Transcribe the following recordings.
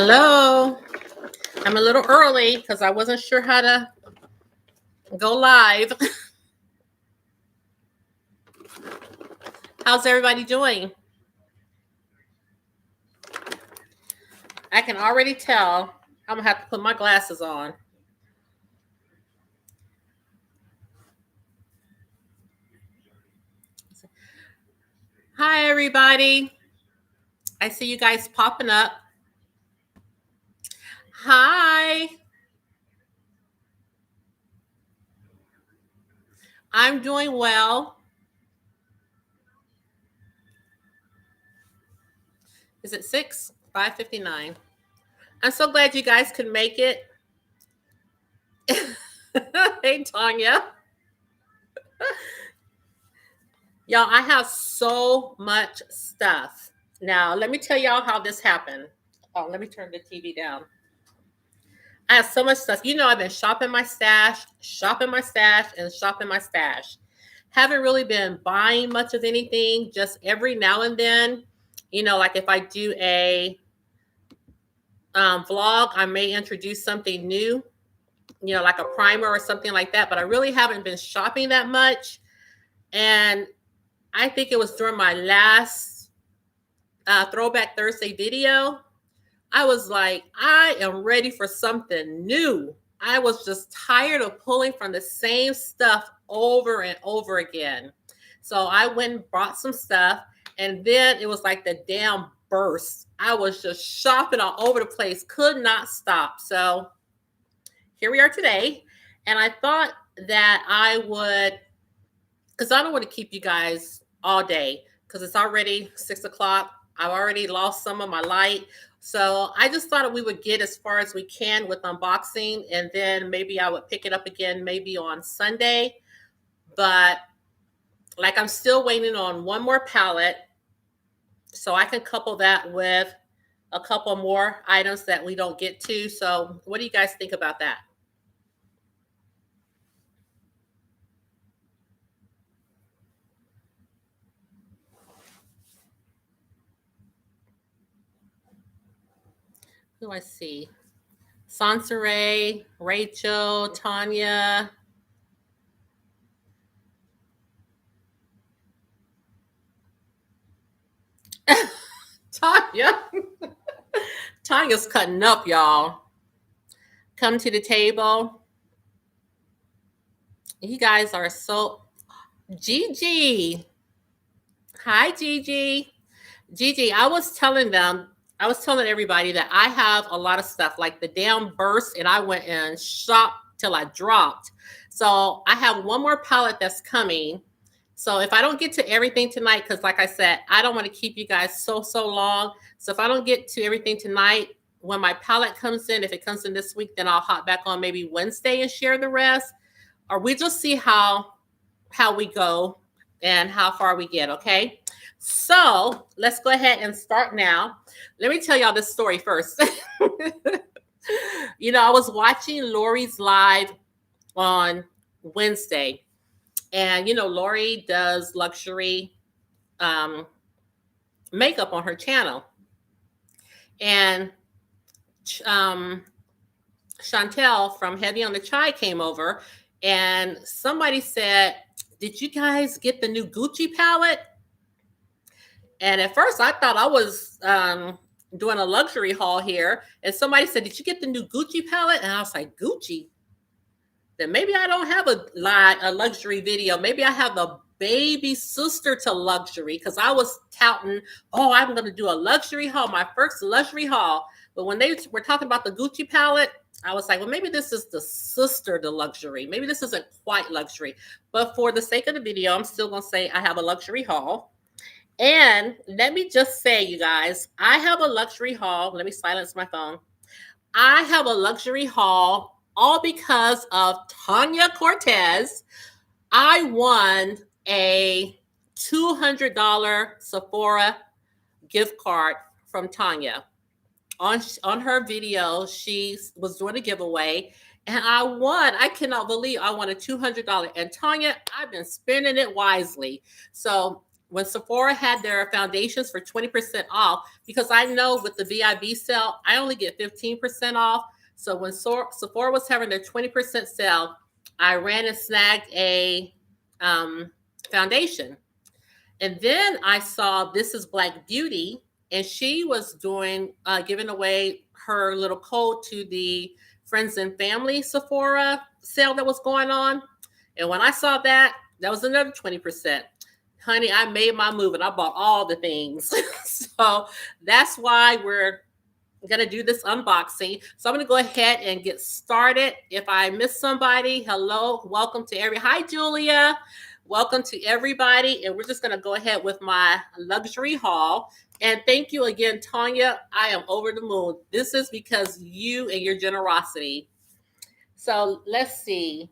Hello. I'm a little early because I wasn't sure how to go live. How's everybody doing? I can already tell I'm going to have to put my glasses on. Hi, everybody. I see you guys popping up. Hi. I'm doing well. Is it 6? 5:59. I'm so glad you guys could make it. Hey, Tanya. Y'all, I have so much stuff. Now, let me tell y'all how this happened. Oh, let me turn the TV down. I have so much stuff. You know, I've been shopping my stash, and shopping my stash. Haven't really been buying much of anything, just every now and then. You know, like if I do a vlog, I may introduce something new, you know, like a primer or something like that. But I really haven't been shopping that much. And I think it was during my last Throwback Thursday video. I was like, I am ready for something new. I was just tired of pulling from the same stuff over and over again. So I went and bought some stuff, and then it was like the damn burst. I was just shopping all over the place, could not stop. So here we are today. And I thought that I would, because I don't want to keep you guys all day, because it's already 6 o'clock. I've already lost some of my light. So I just thought we would get as far as we can with unboxing, and then maybe I would pick it up again maybe on Sunday. But like I'm still waiting on one more palette, so I can couple that with a couple more items that we don't get to. So what do you guys think about that? Who do I see? Sansaray, Rachel, Tanya. Tanya. Tanya's cutting up, y'all. Come to the table. You guys are so... Gigi. Hi, Gigi. Gigi, I was telling everybody that I have a lot of stuff, like the damn burst, and I went and shopped till I dropped. So I have one more palette that's coming. So if I don't get to everything tonight, because like I said, I don't want to keep you guys so long. So if I don't get to everything tonight, when my palette comes in, if it comes in this week, then I'll hop back on maybe Wednesday and share the rest. Or we just see how we go and how far we get, okay? So let's go ahead and start now. Let me tell y'all this story first. You know, I was watching Lori's live on Wednesday. And, you know, Lori does luxury makeup on her channel. And Chantel from Heavy on the Chai came over, and somebody said, did you guys get the new Gucci palette? And at first I thought I was doing a luxury haul here. And somebody said, did you get the new Gucci palette? And I was like, Gucci? Then maybe I don't have a luxury video. Maybe I have a baby sister to luxury, because I was touting, oh, I'm going to do a luxury haul, my first luxury haul. But when they were talking about the Gucci palette, I was like, well, maybe this is the sister to luxury. Maybe this isn't quite luxury. But for the sake of the video, I'm still going to say I have a luxury haul. And let me just say, you guys, I have a luxury haul. Let me silence my phone. I have a luxury haul all because of Tanya Cortez. I won a $200 Sephora gift card from Tanya. On her video, she was doing a giveaway, and I won. I cannot believe I won a $200. And Tanya, I've been spending it wisely. So when Sephora had their foundations for 20% off, because I know with the VIB sale, I only get 15% off. So when Sephora was having their 20% sale, I ran and snagged a foundation. And then I saw This Is Black Beauty, and she was doing, giving away her little code to the Friends and Family Sephora sale that was going on. And when I saw that, that was another 20%. Honey, I made my move and I bought all the things. So that's why we're going to do this unboxing. So I'm going to go ahead and get started. If I miss somebody, hello, welcome to hi, Julia. Welcome to everybody. And we're just going to go ahead with my luxury haul. And thank you again, Tanya. I am over the moon. This is because you and your generosity. So let's see.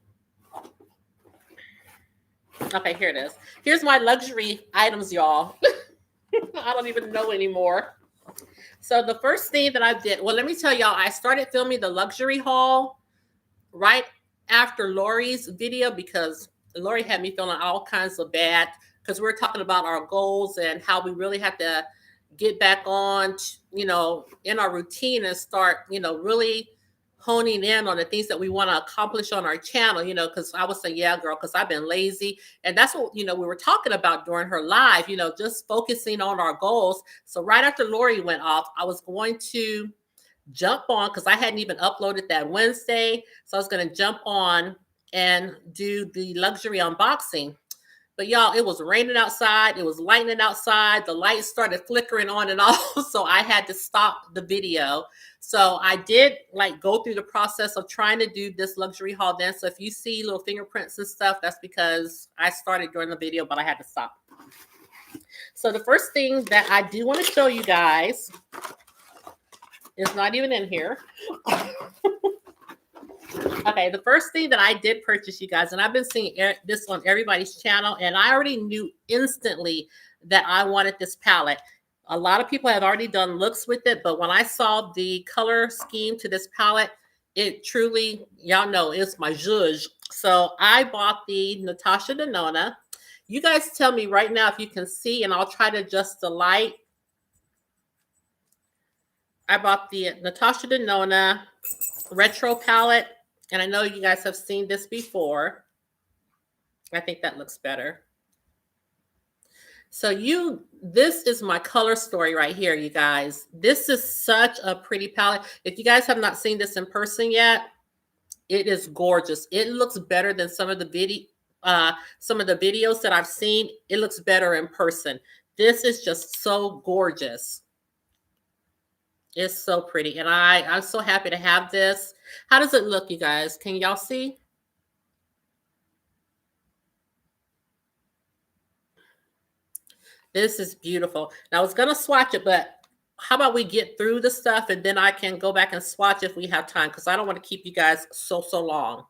Okay, here it is. Here's my luxury items, y'all. I don't even know anymore. So the first thing that I did, well, let me tell y'all, I started filming the luxury haul right after Lori's video because Lori had me feeling all kinds of bad because we were talking about our goals and how we really have to get back on, you know, in our routine and start, you know, really honing in on the things that we want to accomplish on our channel, you know, because I was saying, yeah, girl, because I've been lazy. And that's what, you know, we were talking about during her live, you know, just focusing on our goals. So right after Lori went off, I was going to jump on because I hadn't even uploaded that Wednesday. So I was going to jump on and do the luxury unboxing. But y'all, it was raining outside. It was lightning outside. The lights started flickering on and off. So I had to stop the video. So I did like go through the process of trying to do this luxury haul then. So if you see little fingerprints and stuff, that's because I started during the video, but I had to stop. So the first thing that I do want to show you guys is not even in here. Okay, the first thing that I did purchase, you guys, and I've been seeing this on everybody's channel, and I already knew instantly that I wanted this palette. A lot of people have already done looks with it, but when I saw the color scheme to this palette, it truly, y'all know, it's my zhuzh. So I bought the Natasha Denona. You guys tell me right now if you can see, and I'll try to adjust the light. I bought the Natasha Denona Retro palette. And I know you guys have seen this before. I think that looks better. So this is my color story right here, you guys. This is such a pretty palette. If you guys have not seen this in person yet, it is gorgeous. It looks better than some of the videos that I've seen. It looks better in person. This is just so gorgeous. It's so pretty. And I'm so happy to have this. How does it look, you guys? Can y'all see? This is beautiful. Now I was going to swatch it, but how about we get through the stuff and then I can go back and swatch if we have time because I don't want to keep you guys so long.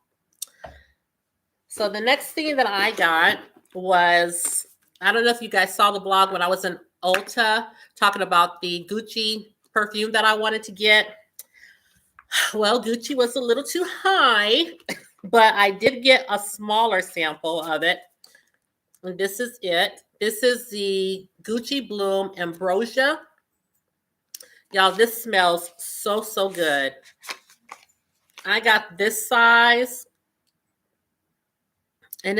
So the next thing that I got was, I don't know if you guys saw the blog when I was in Ulta talking about the Gucci perfume that I wanted to get. Well, Gucci was a little too high, but I did get a smaller sample of it. And this is it. This is the Gucci Bloom Ambrosia. Y'all, this smells so good. I got this size. And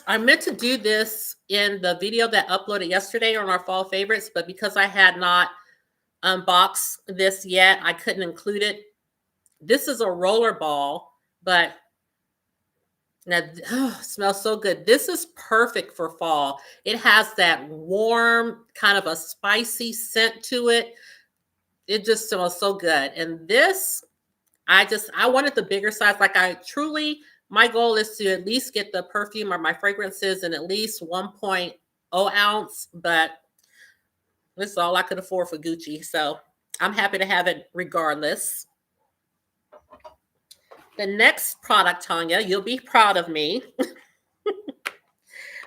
I meant to do this in the video that uploaded yesterday on our fall favorites, but because I had not unboxed this yet, I couldn't include it. This is a roller ball, but now smells so good. This is perfect for fall. It has that warm, kind of a spicy scent to it. It just smells so good. And this, I wanted the bigger size. Like my goal is to at least get the perfume or my fragrances in at least 1.0 ounce, but this is all I could afford for Gucci. So I'm happy to have it regardless. The next product, Tanya, you'll be proud of me.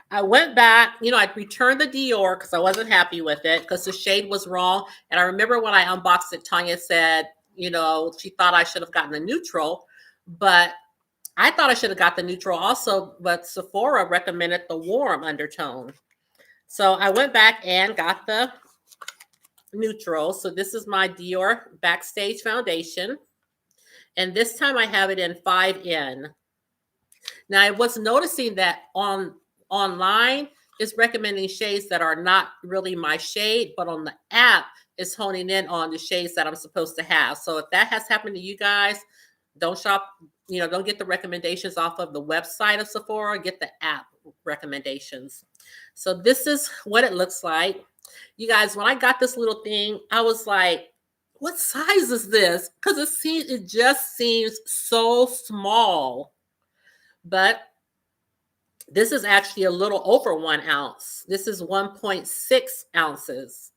I went back, I returned the Dior because I wasn't happy with it because the shade was wrong. And I remember when I unboxed it, Tanya said, she thought I should have gotten the neutral, but I thought I should have got the neutral also, but Sephora recommended the warm undertone. So I went back and got the neutral. So this is my Dior Backstage foundation. And this time I have it in 5N. Now I was noticing that online it's recommending shades that are not really my shade, but on the app it's honing in on the shades that I'm supposed to have. So if that has happened to you guys, don't shop, don't get the recommendations off of the website of Sephora, get the app recommendations. So this is what it looks like. You guys, when I got this little thing, I was like, what size is this? Because it just seems so small. But this is actually a little over 1 ounce. This is 1.6 ounces.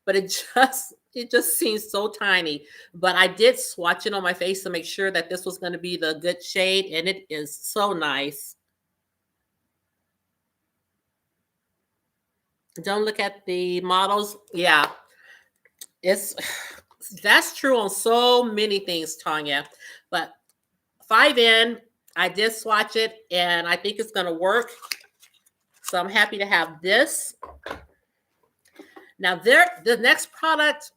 But it just seems so tiny. But I did swatch it on my face to make sure that this was going to be the good shade, and it is so nice. Don't look at the models. Yeah, that's true on so many things, Tanya. But 5N, I did swatch it, and I think it's going to work. So I'm happy to have this. Now, the next product,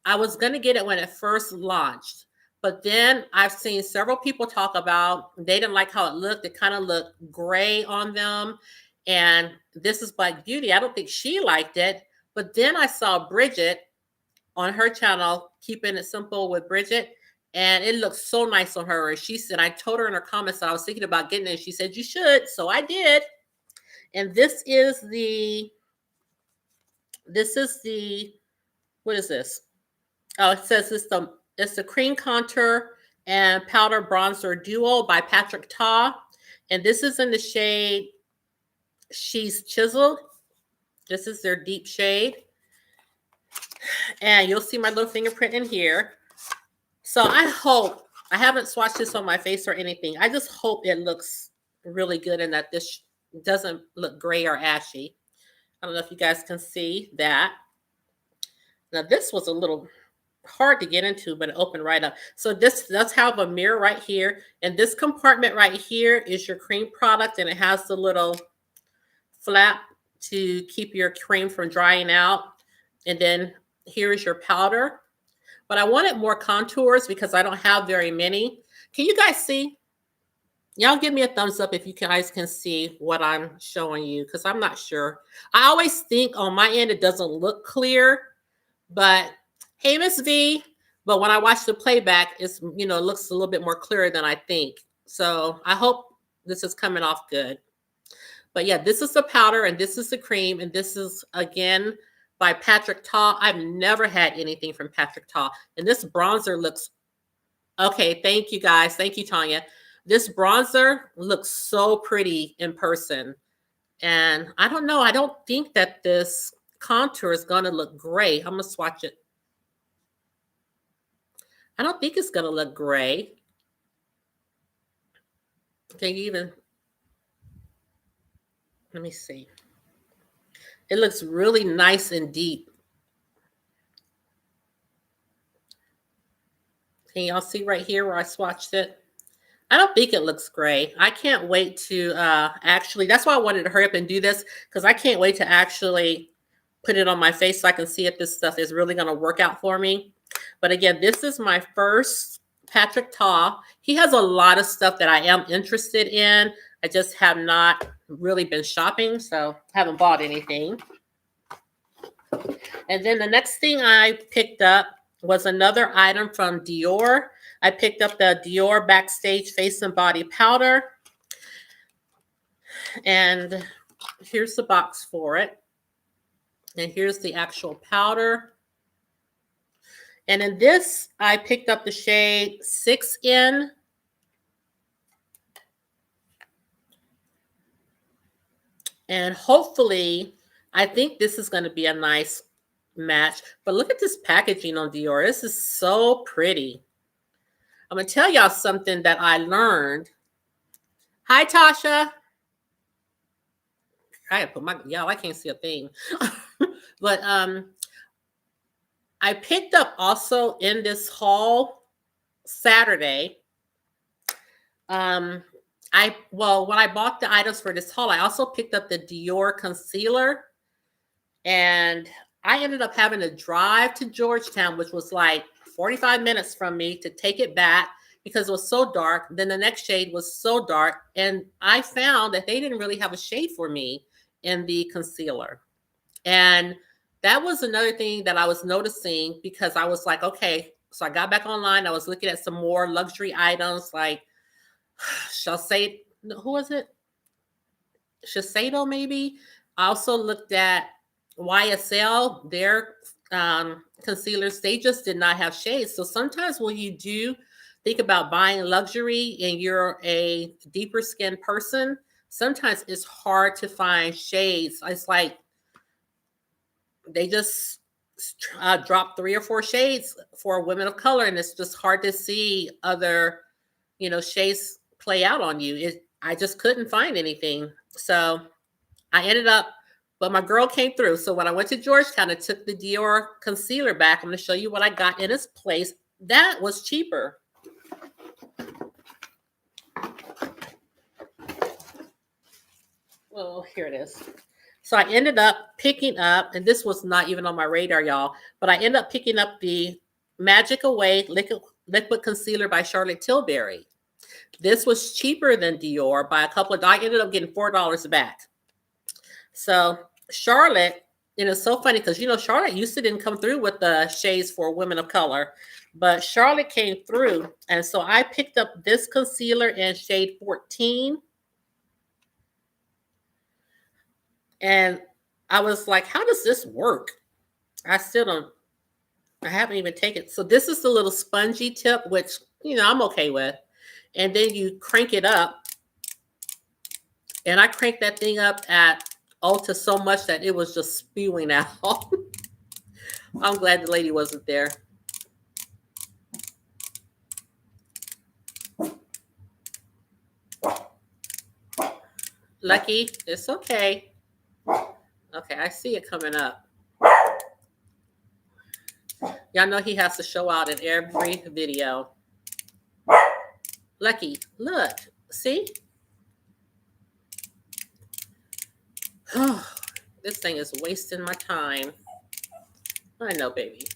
I was going to get it when it first launched. But then I've seen several people talk about they didn't like how it looked. It kind of looked gray on them. And this is Black Beauty. I don't think she liked it. But then I saw Bridget on her channel, Keeping It Simple with Bridget. And it looks so nice on her. And she said, I told her in her comments that I was thinking about getting it. And she said, you should. So I did. And this is the, what is this? Oh, it says it's the Cream Contour and Powder Bronzer Duo by Patrick Ta. And this is in the shade She's Chiseled. This is their deep shade. And you'll see my little fingerprint in here. So I haven't swatched this on my face or anything. I just hope it looks really good and that this doesn't look gray or ashy. I don't know if you guys can see that. Now this was a little hard to get into, but it opened right up. So this does have a mirror right here. And this compartment right here is your cream product. And it has the little flap to keep your cream from drying out. And then here is your powder. But I wanted more contours because I don't have very many. Can you guys see? Y'all give me a thumbs up if you guys can see what I'm showing you, because I'm not sure. I always think on my end it doesn't look clear, but hey, Miss V. But when I watch the playback, it looks a little bit more clearer than I think. So I hope this is coming off good. But yeah, this is the powder and this is the cream. And this is, again, by Patrick Ta. I've never had anything from Patrick Ta. And this bronzer looks, okay, thank you guys. Thank you, Tanya. This bronzer looks so pretty in person. And I don't know. I don't think that this contour is going to look gray. I'm going to swatch it. I don't think it's going to look gray. Can you even... Let me see. It looks really nice and deep. Can y'all see right here where I swatched it? I don't think it looks gray. I can't wait to actually, that's why I wanted to hurry up and do this, because I can't wait to actually put it on my face so I can see if this stuff is really going to work out for me. But again, this is my first Patrick Ta. He has a lot of stuff that I am interested in. I just have not really been shopping, so haven't bought anything. And then the next thing I picked up was another item from Dior. I picked up the Dior Backstage Face and Body Powder. And here's the box for it. And here's the actual powder. And in this, I picked up the shade 6N. And hopefully, I think this is going to be a nice match. But look at this packaging on Dior. This is so pretty. I'm going to tell y'all something that I learned. Hi, Tasha. I put my, y'all, I can't see a thing. But I picked up also in this haul Saturday. When I bought the items for this haul, I also picked up the Dior Concealer. And I ended up having to drive to Georgetown, which was like 45 minutes from me, to take it back because it was so dark. Then the next shade was so dark. And I found that they didn't really have a shade for me in the concealer. And that was another thing that I was noticing, because I was like, okay, so I got back online. I was looking at some more luxury items like who was it? Shiseido, maybe. I also looked at YSL, their concealers. They just did not have shades. So sometimes when you do think about buying luxury and you're a deeper skin person, sometimes it's hard to find shades. It's like they just drop 3 or 4 shades for women of color, and it's just hard to see other, shades play out on you. I just couldn't find anything. So I ended up, but my girl came through. So when I went to Georgetown, I took the Dior concealer back. I'm going to show you what I got in its place. That was cheaper. Well, here it is. So I ended up picking up, and this was not even on my radar, y'all, but I ended up picking up the Magic Away Liquid Concealer by Charlotte Tilbury. This was cheaper than Dior by a couple of, I ended up getting $4 back. So Charlotte, it's so funny because, Charlotte used to didn't come through with the shades for women of color, but Charlotte came through. And so I picked up this concealer in shade 14. And I was like, how does this work? I haven't even taken it. So this is the little spongy tip, which, I'm okay with. And then you crank it up. And I cranked that thing up at Ulta so much that it was just spewing out. I'm glad the lady wasn't there. Lucky, it's okay. Okay, I see it coming up. Y'all know he has to show out in every video. Lucky, look, see? This thing is wasting my time. I know, baby.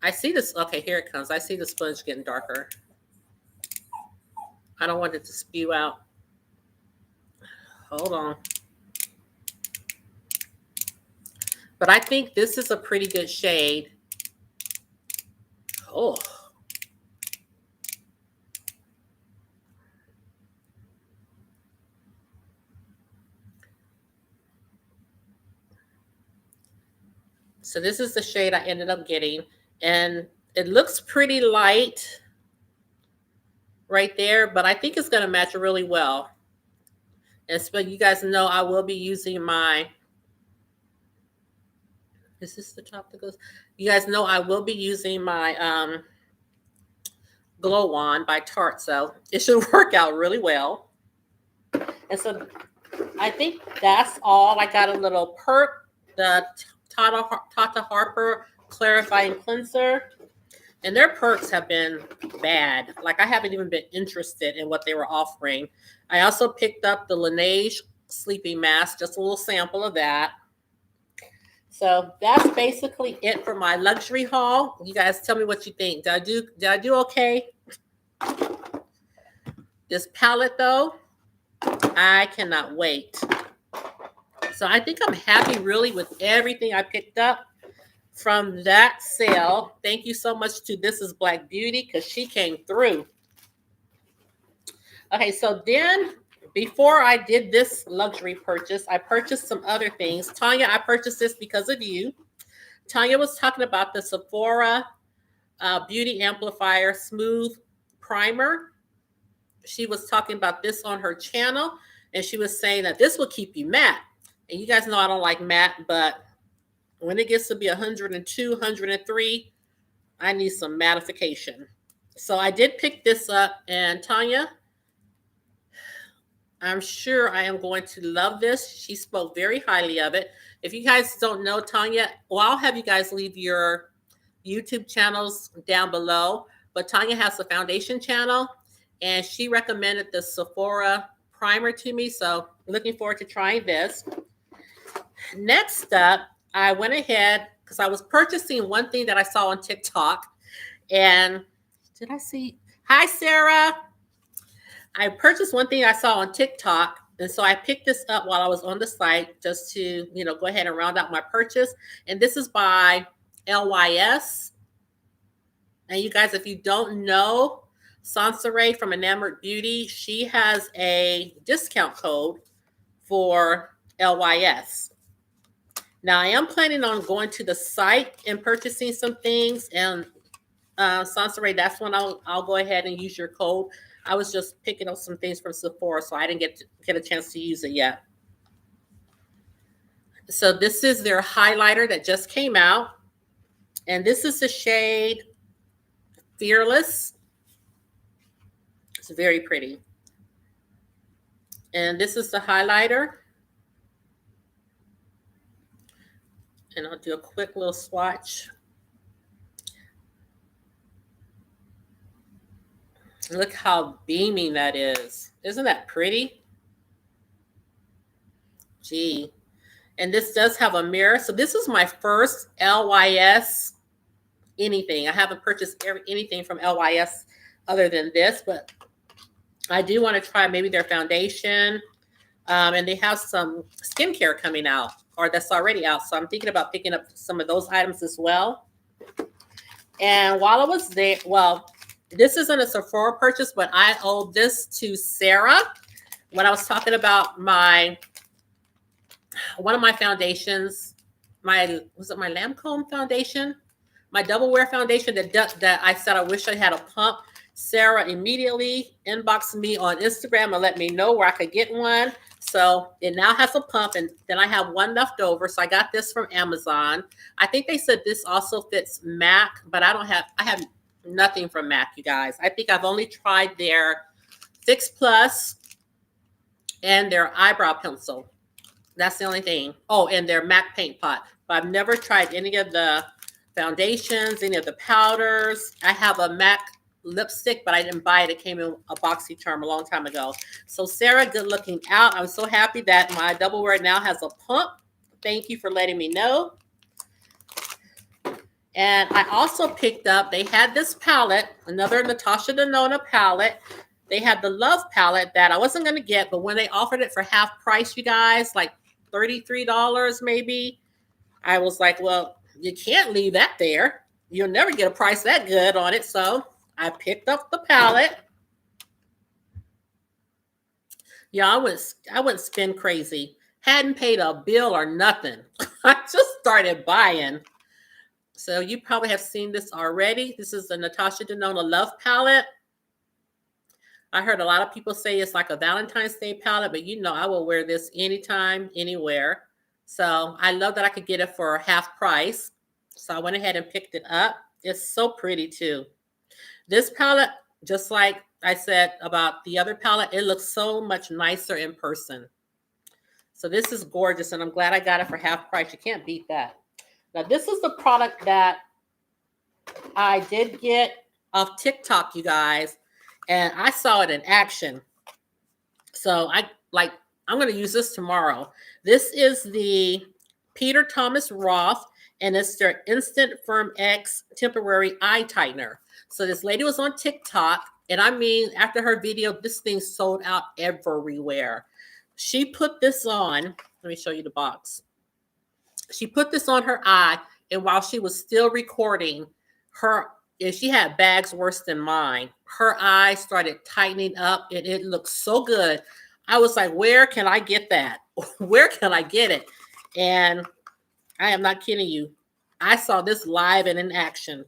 I see this. Okay, here it comes. I see the sponge getting darker. I don't want it to spew out. Hold on. But I think this is a pretty good shade. Oh. So this is the shade I ended up getting. And it looks pretty light right there, but I think it's going to match really well. And so you guys know I will be using my, is this the top that goes? You guys know I will be using my Glow Wand by Tarte, so it should work out really well. And so I think that's all. I got a little perk, the Tata Harper Clarifying Cleanser. And their perks have been bad. Like, I haven't even been interested in what they were offering. I also picked up the Laneige Sleeping Mask, just a little sample of that. So that's basically it for my luxury haul. You guys tell me what you think. Did I do okay? This palette, though, I cannot wait. So I think I'm happy really with everything I picked up from that sale. Thank you so much to This Is Black Beauty, because she came through. Okay, so then before I did this luxury purchase, I purchased some other things. Tanya, I purchased this because of you. Tanya was talking about the Sephora Beauty Amplifier Smooth Primer. She was talking about this on her channel, and she was saying that this will keep you matte. And you guys know I don't like matte, but when it gets to be 102, 103, I need some mattification. So I did pick this up, and Tanya, I'm sure I am going to love this. She spoke very highly of it. If you guys don't know Tanya, well, I'll have you guys leave your YouTube channels down below. But Tanya has a foundation channel, and she recommended the Sephora primer to me. So looking forward to trying this. Next up, I went ahead because I was purchasing one thing that I saw on TikTok. And did I see? Hi, Sarah. I purchased one thing I saw on TikTok. And so I picked this up while I was on the site just to, go ahead and round out my purchase. And this is by LYS. And you guys, if you don't know, Sansaray from Enamored Beauty, she has a discount code for LYS. Now, I am planning on going to the site and purchasing some things. And Sansaray, that's when I'll go ahead and use your code. I was just picking up some things from Sephora, so I didn't get a chance to use it yet. So this is their highlighter that just came out. And this is the shade Fearless. It's very pretty. And this is the highlighter. And I'll do a quick little swatch. Look how beaming that is. Isn't that pretty? Gee. And this does have a mirror. So this is my first LYS anything. I haven't purchased anything from LYS other than this, but I do want to try maybe their foundation. And they have some skincare coming out, or that's already out. So I'm thinking about picking up some of those items as well. And while I was there, well, this isn't a Sephora purchase, but I owe this to Sarah. When I was talking about one of my foundations, was it my Lancome foundation? My Double Wear foundation that I said I wish I had a pump. Sarah immediately inboxed me on Instagram and let me know where I could get one. So it now has a pump, and then I have one left over. So I got this from Amazon. I think they said this also fits MAC, but I have nothing from MAC, you guys. I think I've only tried their Fix Plus and their eyebrow pencil. That's the only thing. Oh, and their MAC paint pot. But I've never tried any of the foundations, any of the powders. I have a MAC lipstick, but I didn't buy it. It came in a BoxyCharm a long time ago. So Sarah, good looking out. I'm so happy that my Double Wear now has a pump. Thank you for letting me know. And I also picked up, they had this palette, another Natasha Denona palette. They had the Love palette that I wasn't going to get, but when they offered it for half price, you guys, like $33 maybe, I was like, well, you can't leave that there. You'll never get a price that good on it. So I picked up the palette. Yeah, I went spin crazy. Hadn't paid a bill or nothing. I just started buying. So you probably have seen this already. This is the Natasha Denona Love palette. I heard a lot of people say it's like a Valentine's Day palette, but I will wear this anytime, anywhere. So I love that I could get it for half price. So I went ahead and picked it up. It's so pretty too. This palette, just like I said about the other palette, it looks so much nicer in person. So this is gorgeous, and I'm glad I got it for half price. You can't beat that. Now, this is the product that I did get off TikTok, you guys, and I saw it in action. So I'm going to use this tomorrow. This is the Peter Thomas Roth, and it's their Instant Firm X Temporary Eye Tightener. So this lady was on TikTok, and I mean, after her video, this thing sold out everywhere. She put this on. Let me show you the box. She put this on her eye, and while she was still recording, she had bags worse than mine. Her eye started tightening up, and it looked so good. I was like, where can I get that? Where can I get it? And I am not kidding you. I saw this live and in action.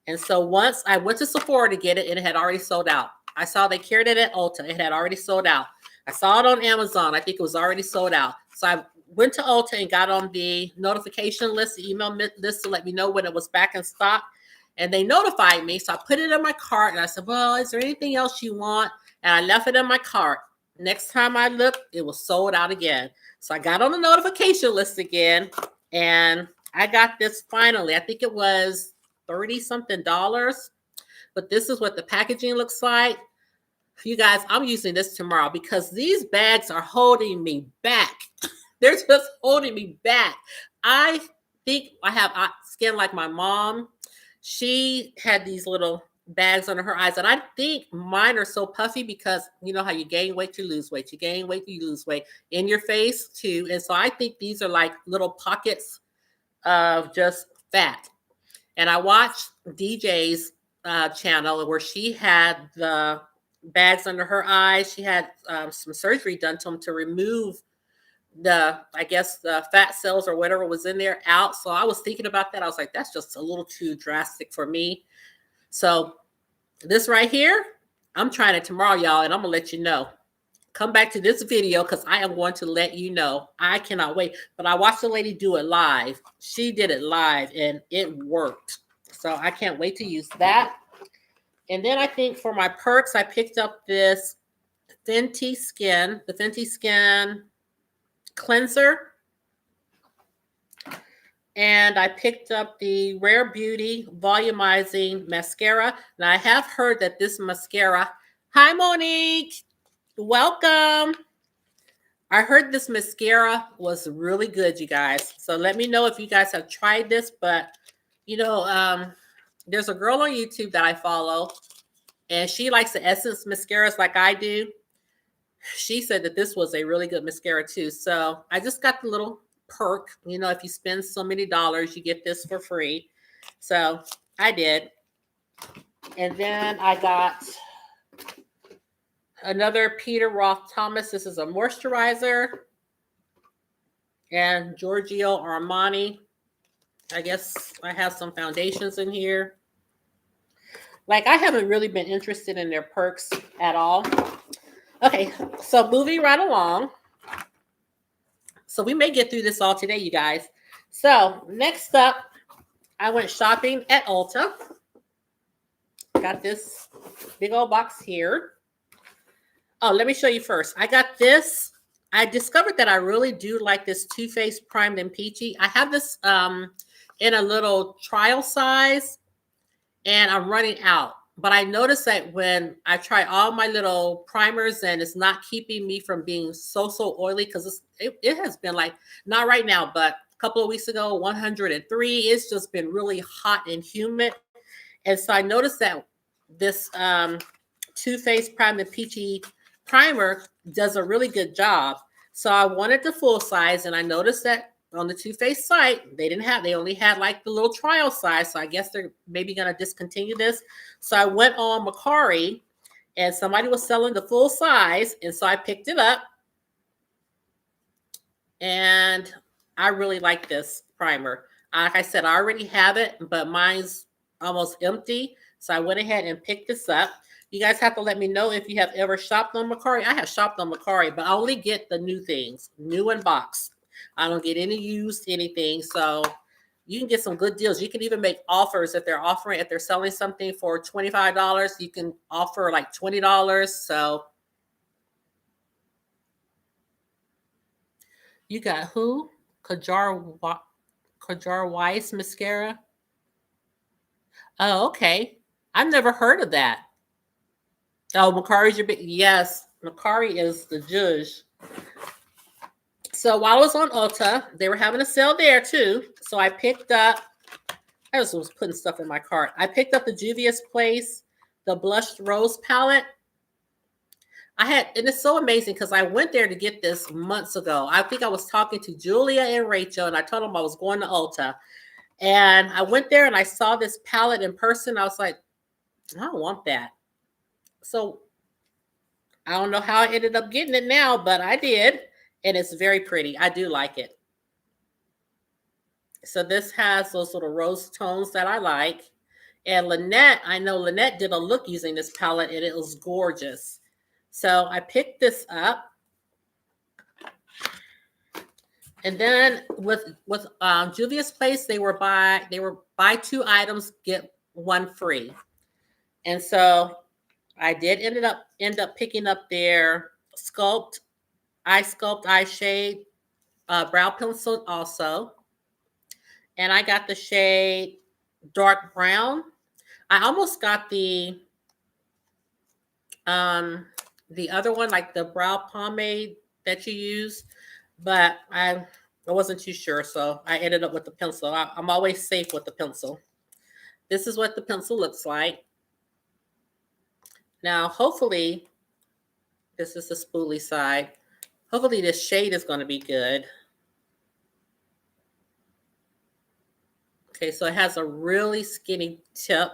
And so once I went to Sephora to get it, and it had already sold out. I saw they carried it at Ulta. It had already sold out. I saw it on Amazon. I think it was already sold out. So I went to Ulta and got on the notification list, the email list, to let me know when it was back in stock. And they notified me. So I put it in my cart, and I said, well, is there anything else you want? And I left it in my cart. Next time I looked, it was sold out again. So I got on the notification list again, and I got this finally. I think it was $30-something. But this is what the packaging looks like. You guys, I'm using this tomorrow because these bags are holding me back. They're just holding me back. I think I have skin like my mom. She had these little bags under her eyes, and I think mine are so puffy because you know how you gain weight, you lose weight, you gain weight, you lose weight in your face too. And so I think these are like little pockets of just fat. And I watched DJ's channel where she had the bags under her eyes. She had some surgery done to them to remove I guess the fat cells or whatever was in there out. So I was thinking about that. I was like, that's just a little too drastic for me. So this right here, I'm trying it tomorrow, y'all, and I'm gonna let you know. Come back to this video because I am going to let you know. I cannot wait. But I watched the lady do it live. She did it live and it worked. So I can't wait to use that. And then I think for my perks, I picked up this the Fenty Skin cleanser. And I picked up the Rare Beauty Volumizing Mascara. Now I have heard that this mascara, hi Monique, welcome. I heard this mascara was really good, you guys. So let me know if you guys have tried this. But, you know, there's a girl on YouTube that I follow, and she likes the Essence mascaras like I do. She said that this was a really good mascara too. So I just got the little perk. You know, if you spend so many dollars, you get this for free. So I did. And then I got another Peter Roth Thomas. This is a moisturizer. And Giorgio Armani. I guess I have some foundations in here. Like, I haven't really been interested in their perks at all. Okay, so moving right along. So we may get through this all today, you guys. So next up, I went shopping at Ulta. Got this big old box here. Oh, let me show you first. I got this. I discovered that I really do like this Too Faced Primed and Peachy. I have this in a little trial size, and I'm running out. But I noticed that when I try all my little primers and it's not keeping me from being so oily, because it has been like, not right now, but a couple of weeks ago, 103. It's just been really hot and humid. And so I noticed that this Too Faced Prime and Peachy primer does a really good job. So I wanted the full size, and I noticed that on the Too Faced site, they only had like the little trial size. So I guess they're maybe going to discontinue this. So I went on Macari, and somebody was selling the full size. And so I picked it up, and I really like this primer. Like I said, I already have it, but mine's almost empty. So I went ahead and picked this up. You guys have to let me know if you have ever shopped on Macari. I have shopped on Macari, but I only get the new things, new in box. I don't get any used anything. So you can get some good deals. You can even make offers if they're selling something for $25, you can offer like $20. So you got who? Kajar Weiss mascara. Oh, okay. I've never heard of that. Oh, Macari's your big, yes. Macari is the judge. So while I was on Ulta, they were having a sale there too. So I picked up, I just was putting stuff in my cart. I picked up the Juvia's Place, the Blushed Rose palette. And it's so amazing because I went there to get this months ago. I think I was talking to Julia and Rachel, and I told them I was going to Ulta. And I went there and I saw this palette in person. I was like, I don't want that. So I don't know how I ended up getting it now, but I did. And it's very pretty. I do like it. So this has those little rose tones that I like. And I know Lynette did a look using this palette, and it was gorgeous. So I picked this up. And then with Juvia's Place, they were buy 2 items, get 1 free. And so I did end up picking up their Eye Sculpt Eye Shade brow pencil also. And I got the shade Dark Brown. I almost got the other one, like the brow pomade that you use. but I wasn't too sure, so I ended up with the pencil. I'm always safe with the pencil. This is what the pencil looks like. Now, hopefully, this is the spoolie side. Hopefully this shade is going to be good. Okay, so it has a really skinny tip.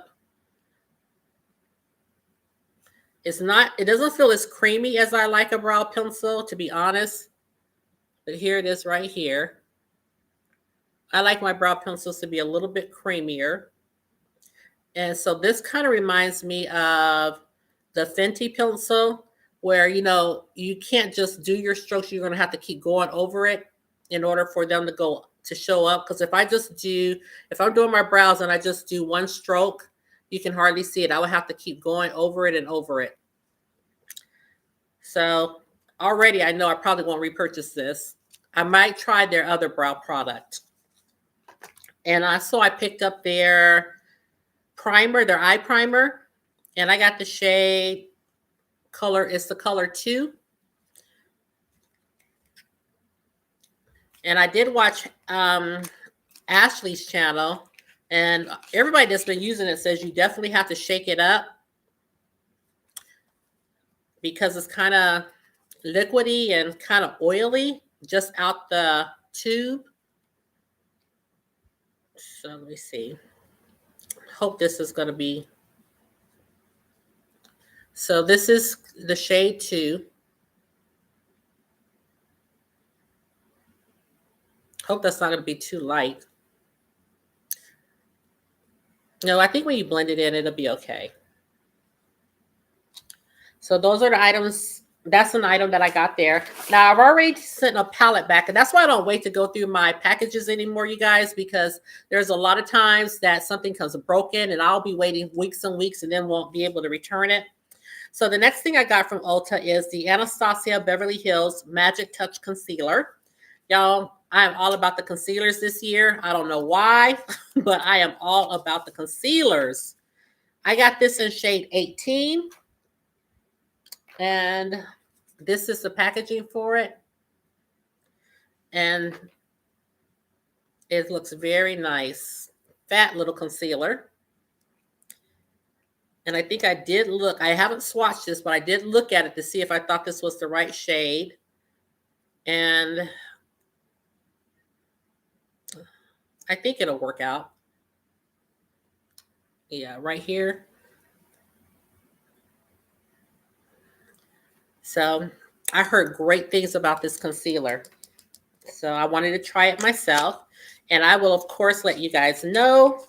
It doesn't feel as creamy as I like a brow pencil, to be honest. But here it is right here. I like my brow pencils to be a little bit creamier. And so this kind of reminds me of the Fenty pencil, where, you can't just do your strokes. You're going to have to keep going over it in order for them to show up. Because if I'm doing my brows and I just do one stroke, you can hardly see it. I would have to keep going over it and over it. So already I know I probably won't repurchase this. I might try their other brow product. And I picked up their primer, their eye primer. And I got the shade color. It's the color 2. And I did watch Ashley's channel. And everybody that's been using it says you definitely have to shake it up, because it's kind of liquidy and kind of oily just out the tube. So let me see. Hope this is going to be. So this is the shade 2. Hope that's not going to be too light. No, I think when you blend it in, it'll be okay. So those are the items. That's an item that I got there. Now, I've already sent a palette back, and that's why I don't wait to go through my packages anymore, you guys, because there's a lot of times that something comes broken, and I'll be waiting weeks and weeks and then won't be able to return it. So the next thing I got from Ulta is the Anastasia Beverly Hills Magic Touch Concealer. Y'all, I am all about the concealers this year. I don't know why, but I am all about the concealers. I got this in shade 18. And this is the packaging for it. And it looks very nice. Fat little concealer. And I think I did look. I haven't swatched this, but I did look at it to see if I thought this was the right shade. And I think it'll work out. Yeah, right here. So I heard great things about this concealer. So I wanted to try it myself. And I will, of course, let you guys know.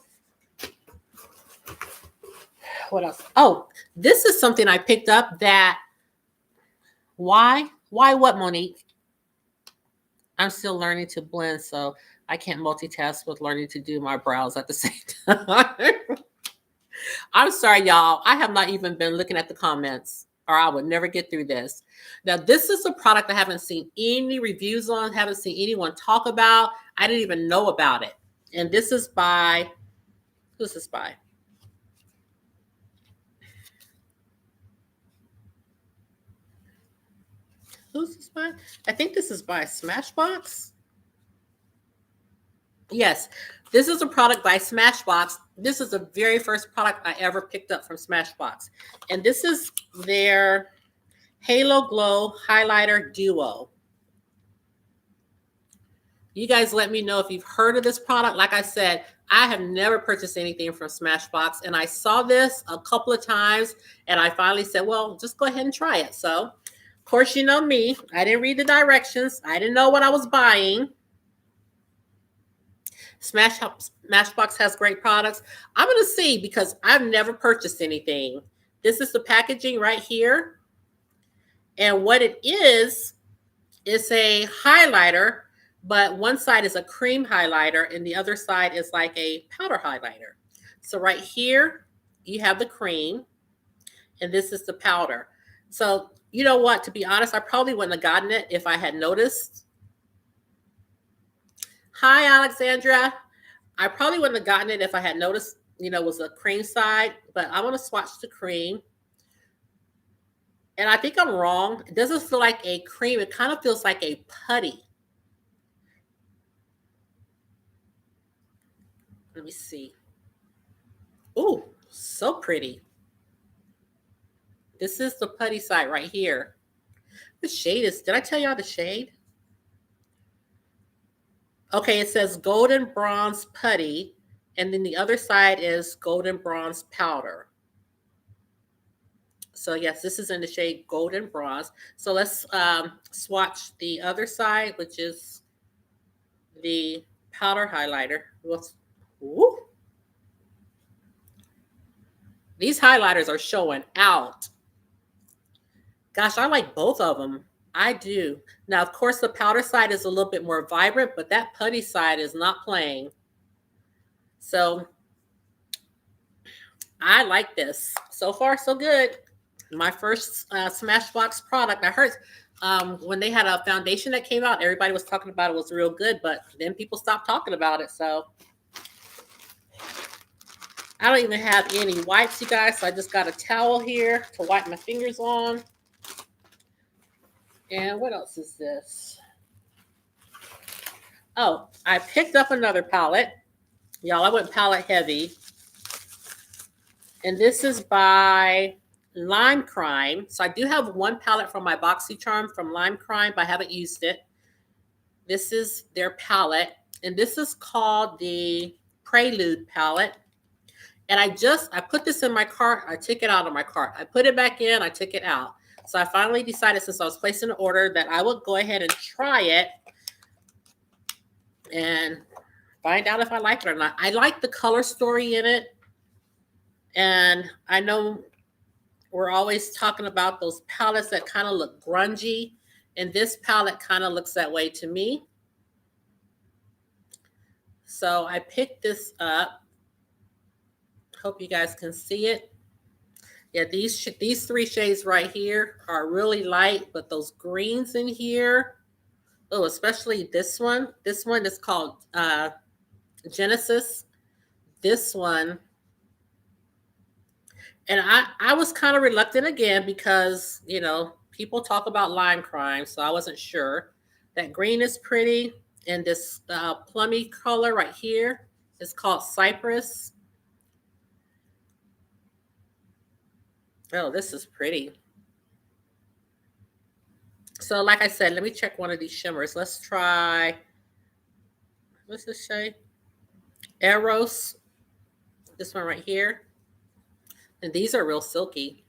What else? Oh, this is something I picked up that, why what, Monique? I'm still learning to blend, so I can't multitask with learning to do my brows at the same time. I'm sorry, y'all. I have not even been looking at the comments, or I would never get through this. Now, this is a product I haven't seen any reviews on, haven't seen anyone talk about. I didn't even know about it. And this is by, who's this by? Who's this by? I think this is by Smashbox. Yes, this is a product by Smashbox. This is the very first product I ever picked up from Smashbox. And this is their Halo Glow Highlighter Duo. You guys let me know if you've heard of this product. Like I said, I have never purchased anything from Smashbox. And I saw this a couple of times. And I finally said, well, just go ahead and try it. So, of course, you know me. I didn't read the directions. I didn't know what I was buying. Smashbox has great products. I'm going to see, because I've never purchased anything. This is the packaging right here. And what it is a highlighter, but one side is a cream highlighter and the other side is like a powder highlighter. So right here, you have the cream, and this is the powder. So you know what? To be honest, I probably wouldn't have gotten it if I had noticed. Hi, Alexandra. I probably wouldn't have gotten it if I had noticed, it was a cream side, but I want to swatch the cream. And I think I'm wrong. It doesn't feel like a cream. It kind of feels like a putty. Let me see. Ooh, so pretty. This is the putty side right here. The shade is, did I tell y'all the shade? Okay, it says golden bronze putty, and then the other side is golden bronze powder. So yes, this is in the shade golden bronze. So let's swatch the other side, which is the powder highlighter. Ooh. These highlighters are showing out. Gosh, I like both of them. I do. Now, of course, the powder side is a little bit more vibrant, but that putty side is not playing. So I like this. So far, so good. My first Smashbox product. I heard when they had a foundation that came out, everybody was talking about it was real good, but then people stopped talking about it. So I don't even have any wipes, you guys. So I just got a towel here to wipe my fingers on. And what else is this? Oh, I picked up another palette. Y'all, I went palette heavy. And this is by Lime Crime. So I do have one palette from my BoxyCharm from Lime Crime, but I haven't used it. This is their palette. And this is called the Prelude Palette. And I put this in my cart. I took it out of my cart. I put it back in. I took it out. So I finally decided, since I was placing an order, that I would go ahead and try it and find out if I like it or not. I like the color story in it. And I know we're always talking about those palettes that kind of look grungy. And this palette kind of looks that way to me. So I picked this up. Hope you guys can see it. Yeah, these three shades right here are really light, but those greens in here, oh, especially this one. This one is called Genesis. This one, and I was kind of reluctant again because, you know, people talk about Lime Crime, so I wasn't sure. That green is pretty, and this plummy color right here is called Cypress. Oh, this is pretty. So like I said, let me check one of these shimmers. Let's try, what's this shade? Eros. This one right here. And these are real silky.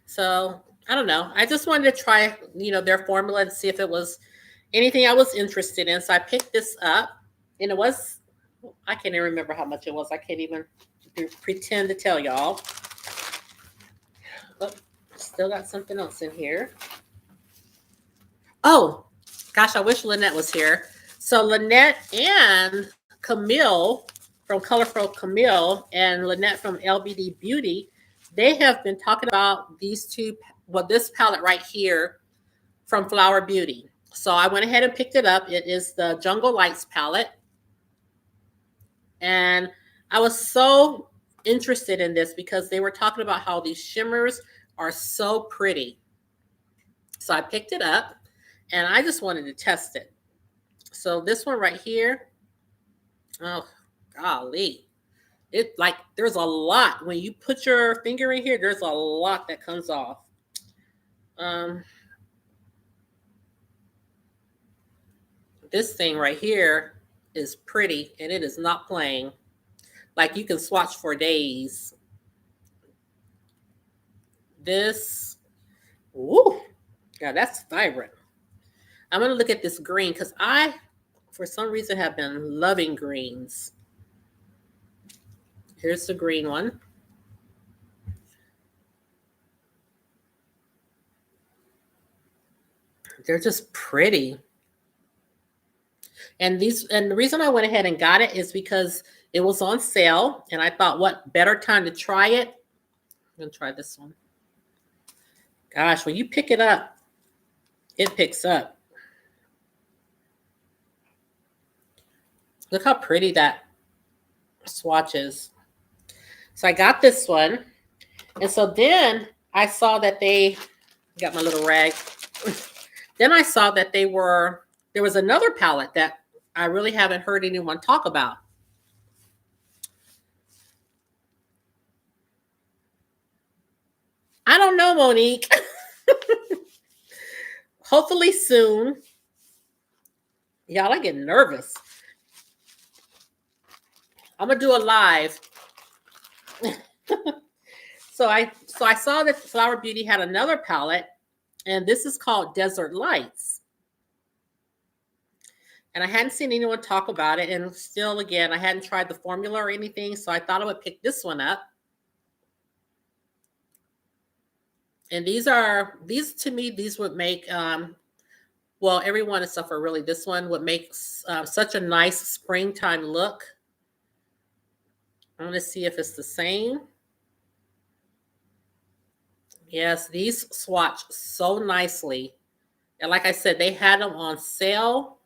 So I don't know. I just wanted to try, you know, their formula and see if it was anything I was interested in. So I picked this up, and it was, I can't even remember how much it was. I can't even pretend to tell y'all. Oh, still got something else in here. Oh, gosh, I wish Lynette was here. So Lynette and Camille from Colorful Camille and Lynette from LBD Beauty, they have been talking about these two, well, this palette right here from Flower Beauty. So I went ahead and picked it up. It is the Jungle Lights palette. And I was so interested in this because they were talking about how these shimmers are so pretty. So I picked it up and I just wanted to test it. So this one right here, oh, golly. It like, there's a lot. When you put your finger in here, there's a lot that comes off. This thing right here is pretty, and it is not playing. Like, you can swatch for days. This, ooh, yeah, that's vibrant. I'm going to look at this green because I, for some reason, have been loving greens. Here's the green one. They're just pretty. And the reason I went ahead and got it is because it was on sale, and I thought, what better time to try it? I'm going to try this one. Gosh, when you pick it up, it picks up. Look how pretty that swatch is. So I got this one. And so then I saw that they got my little rag. Then I saw that they were there was another palette that I really haven't heard anyone talk about. I don't know, Monique. Hopefully soon. Y'all, I get nervous. I'm gonna do a live. So I saw that Flower Beauty had another palette, and this is called Desert Lights. And I hadn't seen anyone talk about it, and still, again, I hadn't tried the formula or anything, so I thought I would pick this one up. And these to me, these would make, well, everyone except for really this one would make such a nice springtime look. I'm going to see if it's the same. Yes, these swatch so nicely. And like I said, they had them on sale.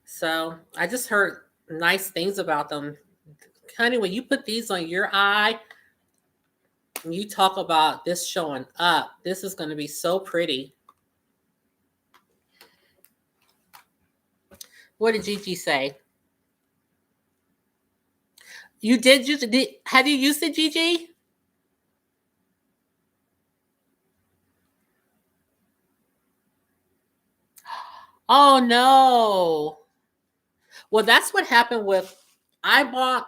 So I just heard nice things about them. Honey, when you put these on your eye, and you talk about this showing up, this is going to be so pretty. What did Gigi say? You did use it? Have you used it, Gigi? Oh, no. Well, that's what happened with, I bought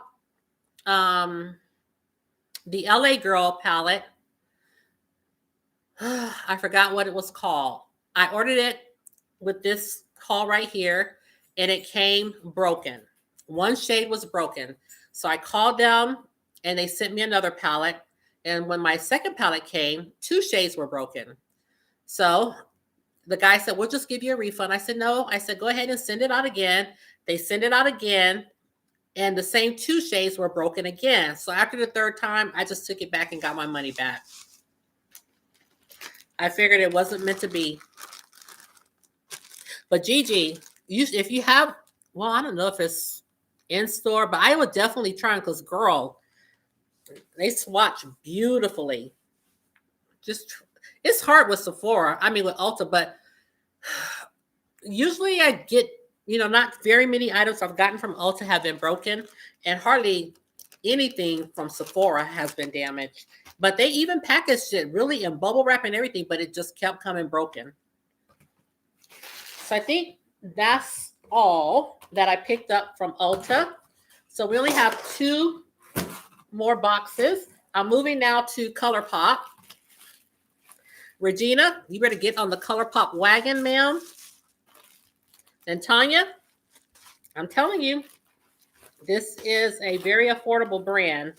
the LA Girl palette. I forgot what it was called. I ordered it with this haul right here, and it came broken. One shade was broken. So I called them, and they sent me another palette. And when my second palette came, 2 shades were broken. So the guy said, we'll just give you a refund. I said, no. I said, go ahead and send it out again. They sent it out again, and the same 2 shades were broken again. So after the 3rd time, I just took it back and got my money back. I figured it wasn't meant to be. But Gigi, if you have, well, I don't know if it's in store, but I would definitely try them because, girl, they swatch beautifully. Just, it's hard with Sephora. I mean, with Ulta, but usually I get, not very many items I've gotten from Ulta have been broken, and hardly anything from Sephora has been damaged. But they even packaged it really in bubble wrap and everything, but it just kept coming broken. So I think that's all that I picked up from Ulta. So we only have 2 more boxes. I'm moving now to ColourPop. Regina, you better get on the ColourPop wagon, ma'am. And Tanya, I'm telling you, this is a very affordable brand.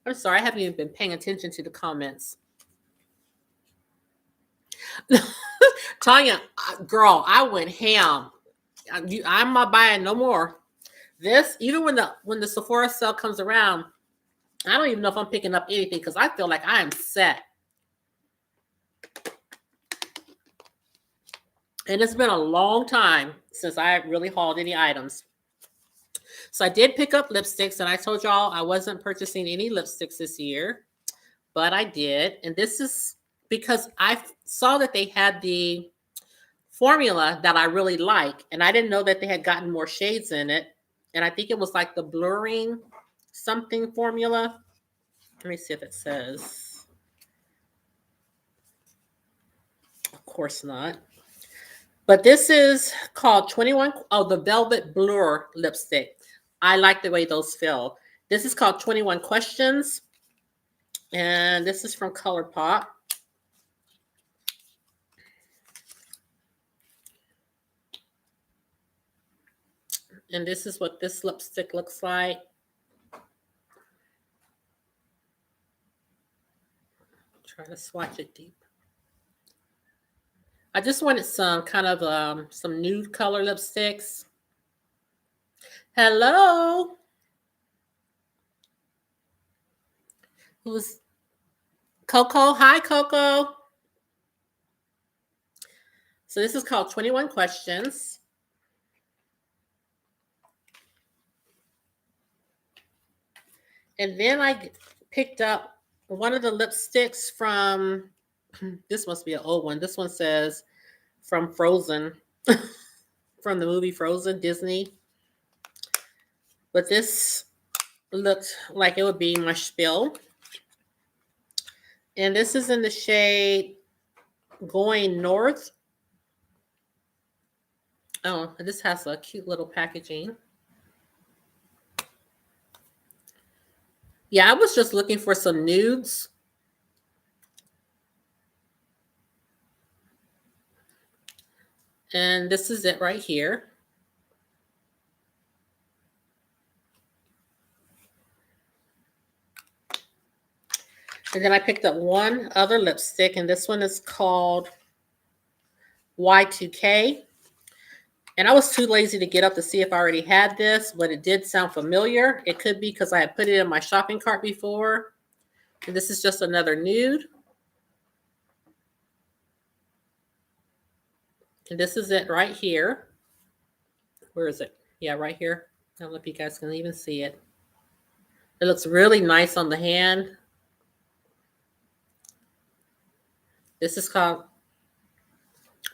I'm sorry, I haven't even been paying attention to the comments. Tanya, girl, I went ham. I'm not buying no more. This, even when the Sephora sale comes around, I don't even know if I'm picking up anything because I feel like I am set. And it's been a long time since I really hauled any items. So I did pick up lipsticks, and I told y'all I wasn't purchasing any lipsticks this year, but I did. And this is because I saw that they had the formula that I really like, and I didn't know that they had gotten more shades in it. And I think it was like the blurring something formula. Let me see if it says. Of course not. But this is called 21, the Velvet Blur lipstick. I like the way those feel. This is called 21 Questions. And this is from ColourPop. And this is what this lipstick looks like. Try to swatch it deep. I just wanted some kind of some nude color lipsticks. Hello. Who's Coco? Hi, Coco. So this is called 21 Questions. And then I picked up one of the lipsticks from, this must be an old one. This one says from Frozen, from the movie Frozen, Disney. But this looked like it would be my spiel. And this is in the shade Going North. Oh, this has a cute little packaging. Yeah, I was just looking for some nudes. And this is it right here. And then I picked up one other lipstick, and this one is called Y2K. And I was too lazy to get up to see if I already had this, but it did sound familiar. It could be because I had put it in my shopping cart before. And this is just another nude. And this is it right here. Where is it? Yeah, right here. I don't know if you guys can even see it. It looks really nice on the hand. This is called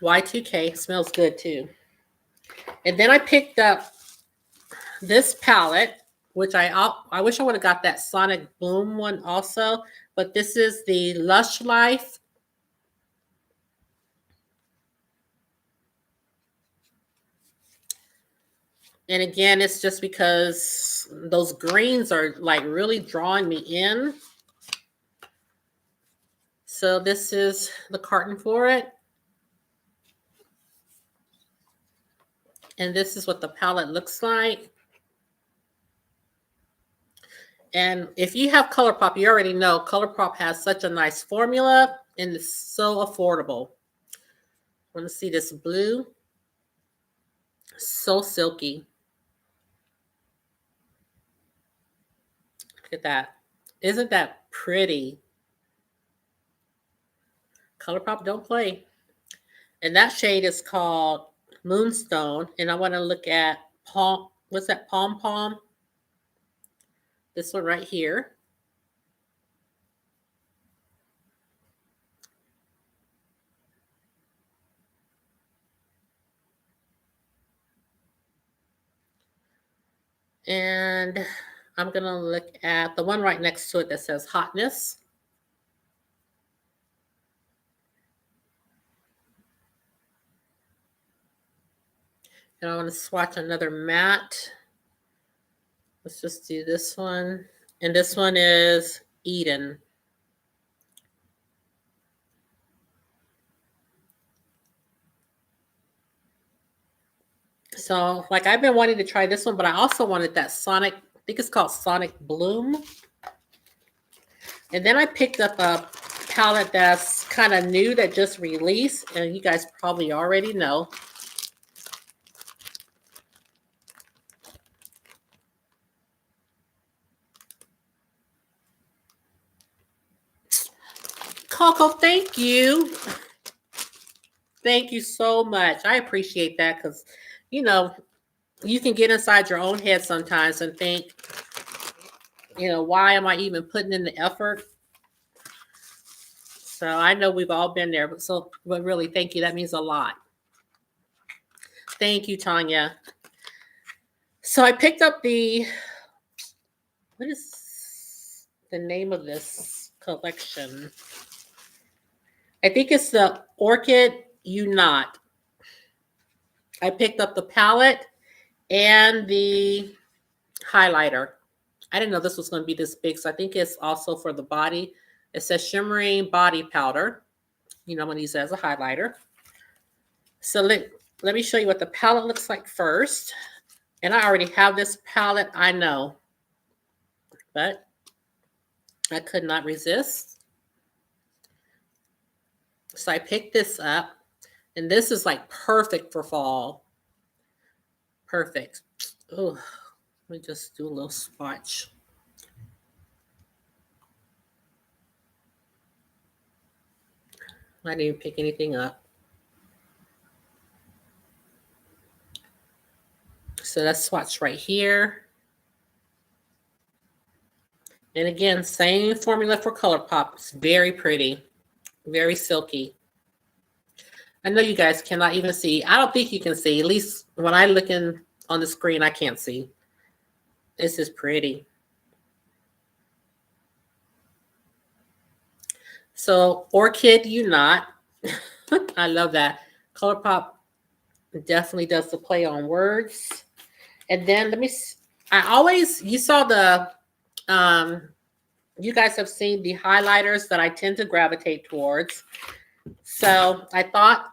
Y2K. It smells good too. And then I picked up this palette, which I wish I would have got that Sonic Boom one also, but this is the Lush Life. And again, it's just because those greens are like really drawing me in. So this is the carton for it. And this is what the palette looks like. And if you have ColourPop, you already know ColourPop has such a nice formula and it's so affordable. I want to see this blue. So silky. Look at that. Isn't that pretty? ColourPop don't play. And that shade is called Moonstone. And I want to look at Palm. What's that? Pom Pom. This one right here. And I'm going to look at the one right next to it that says Hotness. And I want to swatch another matte. Let's just do this one. And this one is Eden. So, like, I've been wanting to try this one, but I also wanted that Sonic, I think it's called Sonic Bloom. And then I picked up a palette that's kind of new that just released, and you guys probably already know. Coco, thank you. Thank you so much. I appreciate that because, you know, you can get inside your own head sometimes and think, you know, why am I even putting in the effort? So I know we've all been there, but really, thank you. That means a lot. Thank you, Tanya. So I picked up what is the name of this collection? I think it's the Orchid Unite. I picked up the palette and the highlighter. I didn't know this was going to be this big, so I think it's also for the body. It says Shimmering Body Powder. You know, I'm going to use it as a highlighter. So let me show you what the palette looks like first. And I already have this palette, I know. But I could not resist. So I picked this up. And this is like perfect for fall. Perfect. Oh, let me just do a little swatch. I didn't even pick anything up. So let's swatch right here. And again, same formula for ColourPop. It's very pretty, very silky. I know you guys cannot even see. I don't think you can see. At least when I look in on the screen, I can't see. This is pretty. So, or kid you not. I love that. ColourPop definitely does the play on words. And then let me, you saw the, you guys have seen the highlighters that I tend to gravitate towards. So I thought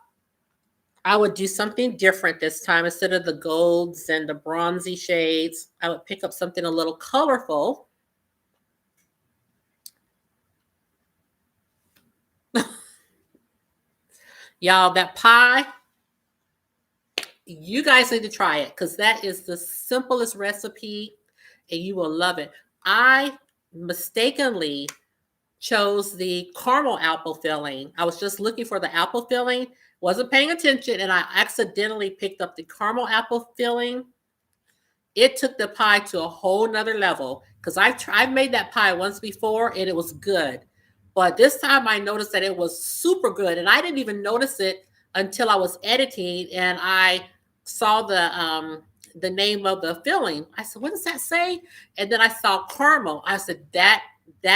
I would do something different this time. Instead of the golds and the bronzy shades, I would pick up something a little colorful. Y'all, that pie, you guys need to try it because that is the simplest recipe and you will love it. I mistakenly chose the caramel apple filling. I was just looking for the apple filling, wasn't paying attention, and I accidentally picked up the caramel apple filling. It took the pie to a whole nother level because I've made that pie once before and it was good. But this time I noticed that it was super good and I didn't even notice it until I was editing and I saw the name of the filling. I said, what does that say? And then I saw caramel. I said, that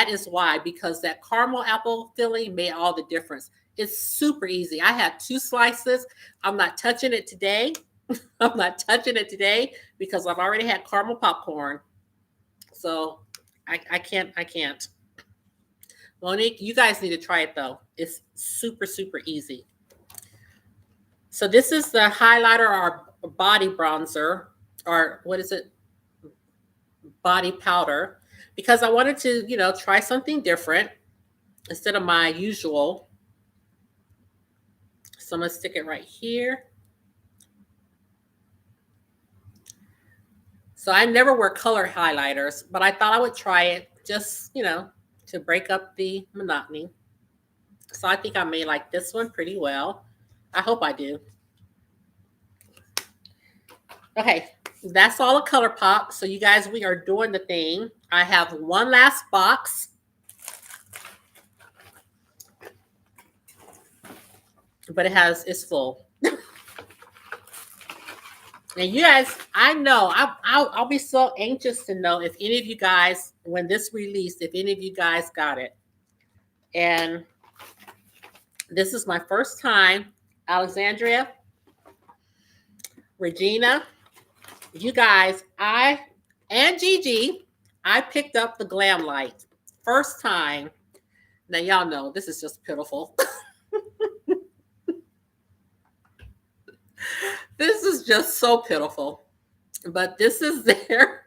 is why, because that caramel apple filling made all the difference. It's super easy. I had 2 slices. I'm not touching it today. I'm not touching it today because I've already had caramel popcorn. So I can't. Monique, you guys need to try it though. It's super, super easy. So this is the highlighter or body bronzer, or what is it? Body powder, because I wanted to, try something different instead of my usual. So I'm going to stick it right here. So I never wear color highlighters, but I thought I would try it just, to break up the monotony. So I think I may like this one pretty well. I hope I do. Okay, that's all the ColourPop. So you guys, we are doing the thing. I have one last box. But it's full. And you guys, I know, I'll be so anxious to know if any of you guys, when this released, if any of you guys got it. And this is my first time. Alexandria, Regina, you guys, and Gigi, I picked up the Glam Light. First time. Now, y'all know, this is just pitiful. This is just so pitiful. But this is there.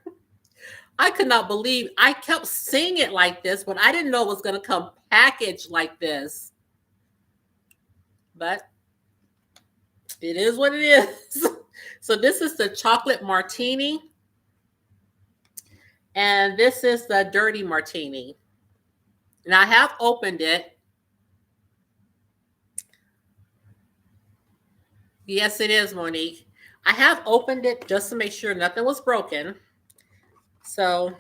I could not believe. I kept seeing it like this, but I didn't know it was going to come packaged like this. But it is what it is. So this is the chocolate martini. And this is the dirty martini. And I have opened it. Yes, it is, Monique. I have opened it just to make sure nothing was broken. So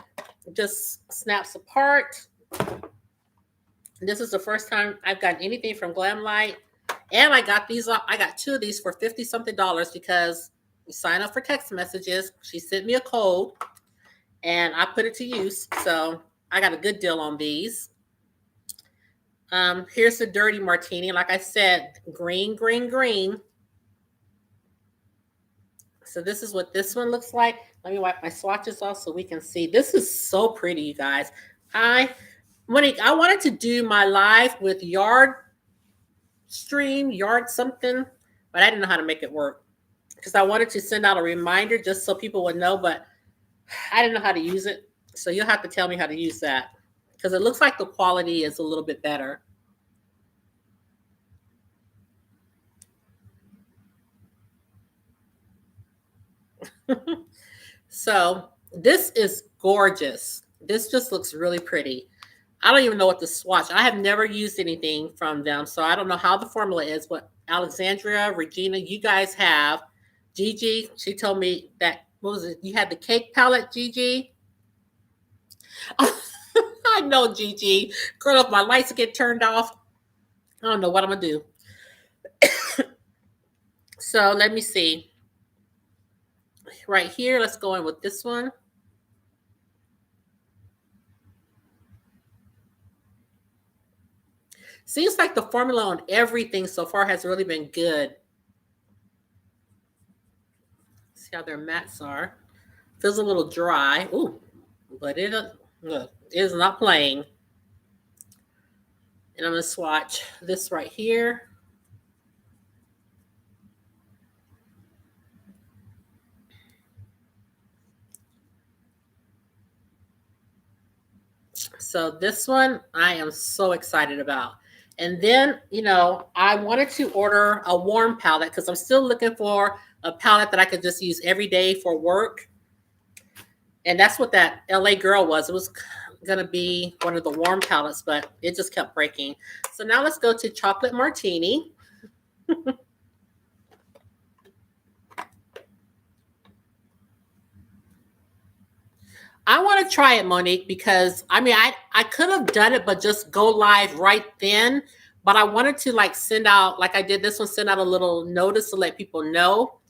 it just snaps apart. This is the first time I've gotten anything from Glam Light. And I got these. I got 2 of these for $50-something because you sign up for text messages. She sent me a code and I put it to use. So I got a good deal on these. Here's the dirty martini. Like I said, green, green, green. So this is what this one looks like. Let me wipe my swatches off so we can see. This is so pretty, you guys. Monique, I wanted to do my live with Yard something, but I didn't know how to make it work because I wanted to send out a reminder just so people would know, but I didn't know how to use it. So you'll have to tell me how to use that because it looks like the quality is a little bit better. So this is gorgeous. This just looks really pretty. I don't even know what to swatch. I have never used anything from them, so I don't know how the formula is. But Alexandria, Regina, you guys have. Gigi, she told me that, what was it? You had the cake palette, Gigi? I know, Gigi. Girl, if my lights get turned off, I don't know what I'm going to do. So let me see. Right here, let's go in with this one. Seems like the formula on everything so far has really been good. See how their mattes are. Feels a little dry. Ooh, but it is not playing. And I'm going to swatch this right here. So this one I am so excited about. And then, you know, I wanted to order a warm palette because I'm still looking for a palette that I could just use every day for work. And that's what that LA girl was. It was going to be one of the warm palettes, but it just kept breaking. So now let's go to Chocolate Martini. I want to try it, Monique, because I mean, I could have done it, but just go live right then. But I wanted to like send out, like I did this one, send out a little notice to let people know.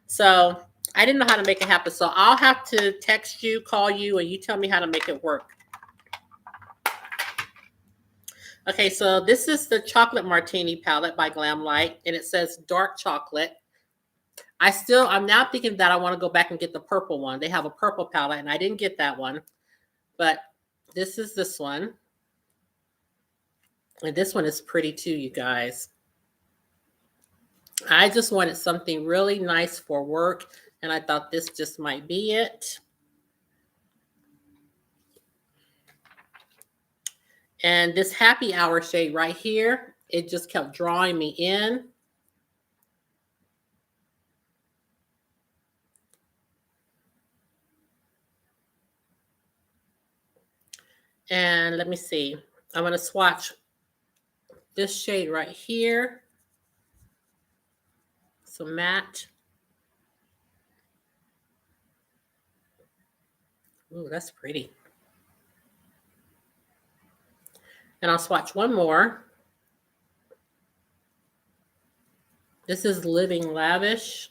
So I didn't know how to make it happen. So I'll have to text you, call you, and you tell me how to make it work. Okay, so this is the Chocolate Martini palette by Glamlight, and it says dark chocolate. I'm now thinking that I want to go back and get the purple one. They have a purple palette, and I didn't get that one. But this is this one. And this one is pretty too, you guys. I just wanted something really nice for work, and I thought this just might be it. And this happy hour shade right here, it just kept drawing me in. And let me see. I'm going to swatch this shade right here. So matte. Ooh, that's pretty. And I'll swatch one more. This is Living Lavish.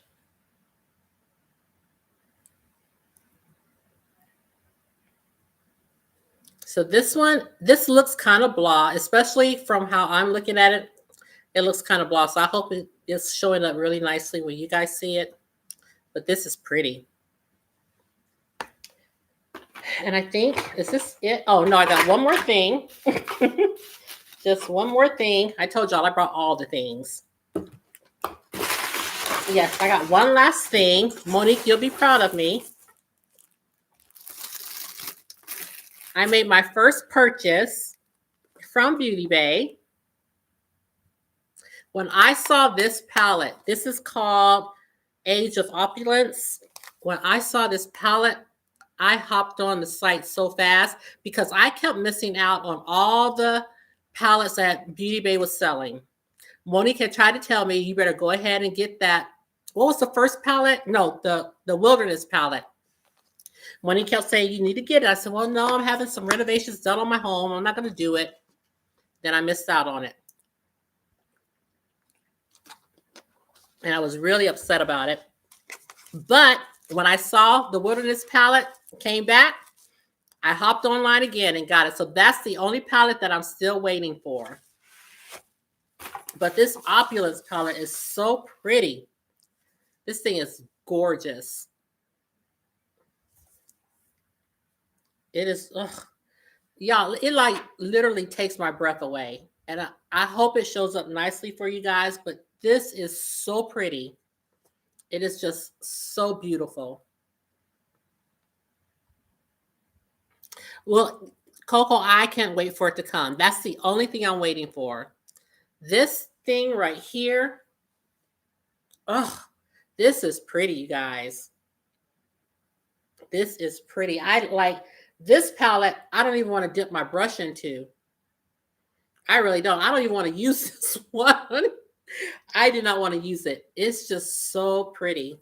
So this one, this looks kind of blah, especially from how I'm looking at it. It looks kind of blah. So I hope it's showing up really nicely when you guys see it. But this is pretty. And I think, is this it? Oh, no, I got one more thing. Just one more thing. I told y'all I brought all the things. Yes, I got one last thing. Monique, you'll be proud of me. I made my first purchase from Beauty Bay. When I saw this palette, this is called Age of Opulence. When I saw this palette, I hopped on the site so fast because I kept missing out on all the palettes that Beauty Bay was selling. Monique had tried to tell me, you better go ahead and get that. What was the first palette? No, the Wilderness palette. Monique kept saying, you need to get it. I said, well, no, I'm having some renovations done on my home. I'm not going to do it. Then I missed out on it. And I was really upset about it. But when I saw the Wilderness palette came back, I hopped online again and got it. So that's the only palette that I'm still waiting for. But this Opulence palette is so pretty. This thing is gorgeous. It is, ugh. Y'all, it like literally takes my breath away. And I hope it shows up nicely for you guys, but this is so pretty. It is just so beautiful. Well, Coco, I can't wait for it to come. That's the only thing I'm waiting for. This thing right here, oh, this is pretty, you guys. This is pretty. I like this palette. I don't even want to dip my brush into. I really don't. I don't even want to use this one. I do not want to use it. It's just so pretty.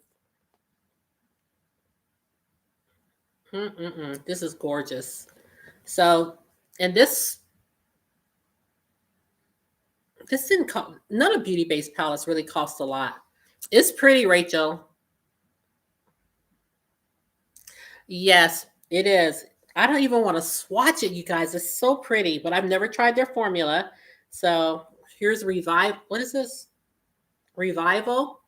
This is gorgeous. So And this didn't cost, none of beauty-based palettes really cost a lot. It's pretty, Rachel. Yes, it is. I don't even want to swatch it, you guys. It's so pretty, but I've never tried their formula. So here's Revive. What is this? Revival.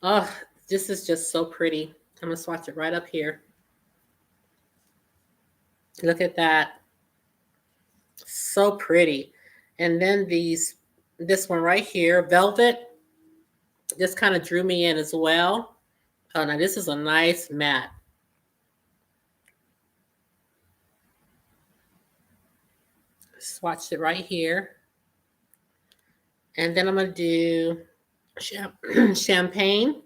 Oh, this is just so pretty. I'm going to swatch it right up here. Look at that. So pretty. And then this one right here, Velvet. This kind of drew me in as well. Oh, now this is a nice matte. Swatched it right here. And then I'm going to do Champagne.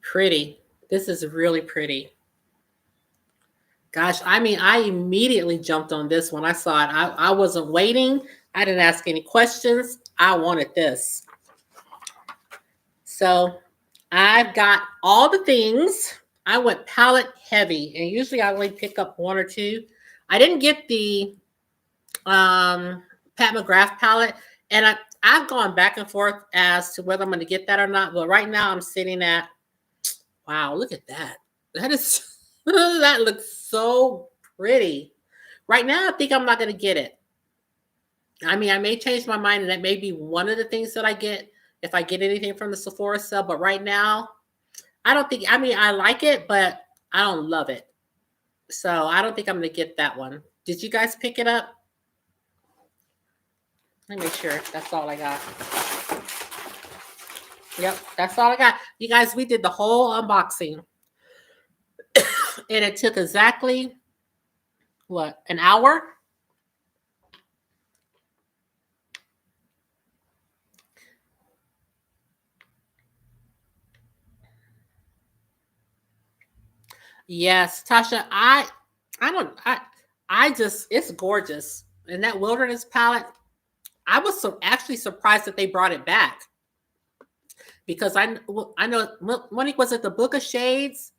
Pretty. This is really pretty. Gosh, I mean, I immediately jumped on this when I saw it. I wasn't waiting. I didn't ask any questions. I wanted this. So I've got all the things. I went palette heavy, and usually I only pick up one or two. I didn't get the Pat McGrath palette, and I've gone back and forth as to whether I'm going to get that or not. But right now I'm sitting at, wow, look at that. That is, that looks so pretty. Right now I think I'm not going to get it. I mean, I may change my mind, and that may be one of the things that I get if I get anything from the Sephora sale. But right now, I don't think, I mean, I like it, but I don't love it. So I don't think I'm going to get that one. Did you guys pick it up? Let me make sure. That's all I got. Yep, that's all I got. You guys, we did the whole unboxing. And it took exactly, what, an hour? Yes, Tasha, I just, it's gorgeous. And that Wilderness palette, I was actually surprised that they brought it back. Because I know, Monique, was it the Book of Shades?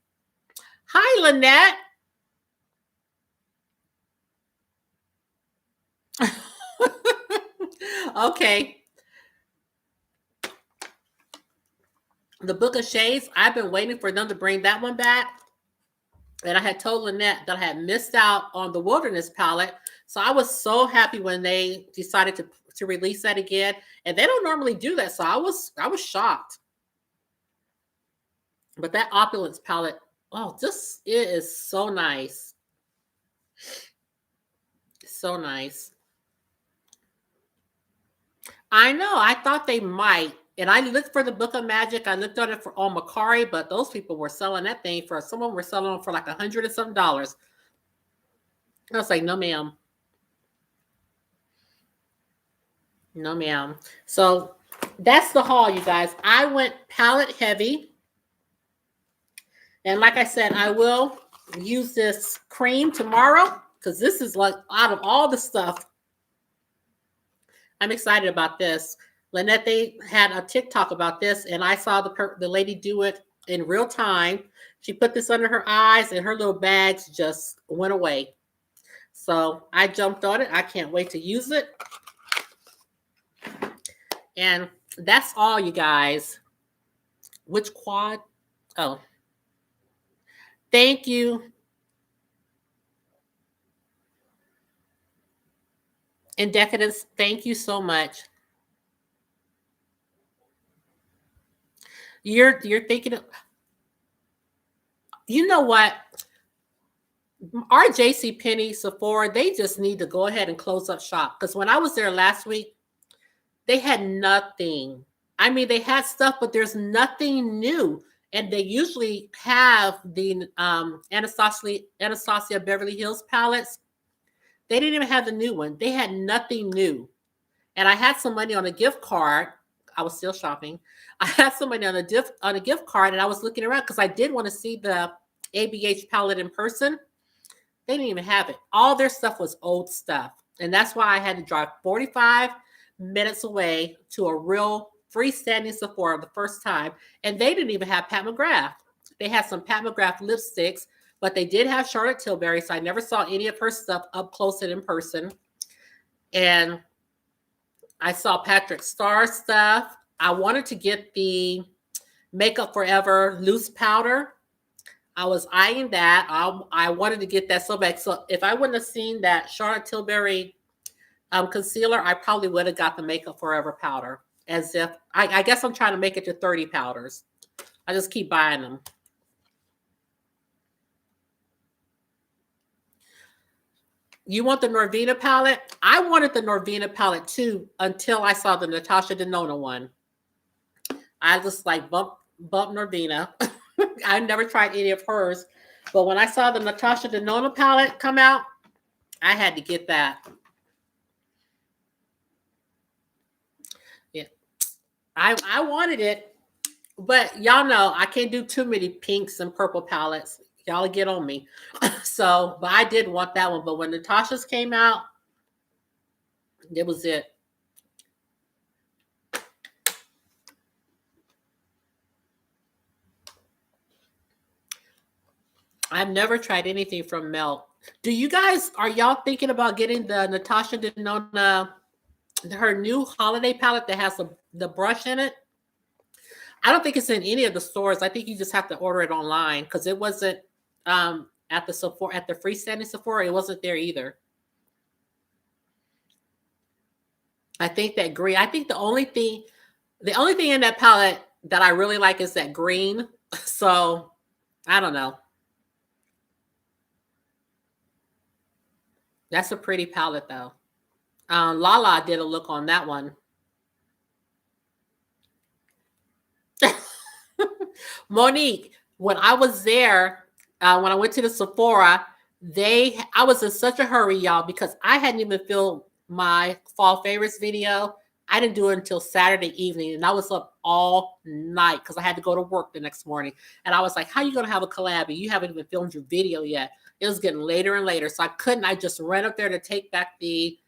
Hi, Lynette. Okay. The Book of Shades, I've been waiting for them to bring that one back. And I had told Lynette that I had missed out on the Wilderness palette. So I was so happy when they decided to release that again. And they don't normally do that. So I was shocked. But that Opulence palette, oh, it is so nice. So nice. I know. I thought they might. And I looked for the Book of Magic. I looked on it on Macari, but those people were selling that thing for, someone were selling them for like $100 and some dollars. I was like, no, ma'am. No, ma'am. So that's the haul, you guys. I went palette heavy. And like I said, I will use this cream tomorrow because this is like, out of all the stuff, I'm excited about this. Lynette, they had a TikTok about this, and I saw the lady do it in real time. She put this under her eyes, and her little bags just went away. So I jumped on it. I can't wait to use it. And that's all, you guys. Which quad? Oh. Thank you. In Decadence, thank you so much. You're thinking of, you know what? Our JCPenney, Sephora, they just need to go ahead and close up shop. Because when I was there last week, they had nothing. I mean, they had stuff, but there's nothing new. And they usually have the Anastasia Beverly Hills palettes. They didn't even have the new one. They had nothing new. And I had some money on a gift card. I was still shopping. I had some money on a gift card, and I was looking around because I did want to see the ABH palette in person. They didn't even have it. All their stuff was old stuff. And that's why I had to drive 45 minutes away to a real freestanding Sephora the first time. And they didn't even have Pat McGrath. They had some Pat McGrath lipsticks, but they did have Charlotte Tilbury. So I never saw any of her stuff up close and in person. And I saw Patrick Starr stuff. I wanted to get the Makeup Forever loose powder. I was eyeing that. I wanted to get that so bad. So if I wouldn't have seen that Charlotte Tilbury concealer, I probably would have got the Makeup Forever powder. As if, I guess I'm trying to make it to 30 powders. I just keep buying them. You want the Norvina palette? I wanted the Norvina palette too until I saw the Natasha Denona one. I just like bump Norvina. I never tried any of hers. But when I saw the Natasha Denona palette come out, I had to get that. Yeah. I wanted it. But y'all know I can't do too many pinks and purple palettes. Y'all get on me. So, but I did want that one. But when Natasha's came out, it was it. I've never tried anything from Melt. Do you guys, are y'all thinking about getting the Natasha Denona, her new holiday palette that has the brush in it? I don't think it's in any of the stores. I think you just have to order it online because it wasn't at the Sephora, at the freestanding Sephora. It wasn't there either. I think that green. I think the only thing in that palette that I really like is that green. So I don't know. That's a pretty palette though. Lala did a look on that one. Monique, when I was there, when I went to the Sephora, I was in such a hurry, y'all, because I hadn't even filmed my fall favorites video. I didn't do it until Saturday evening, and I was up all night because I had to go to work the next morning. And I was like, how are you going to have a collab and you haven't even filmed your video yet? It was getting later and later, so I just ran up there to take back the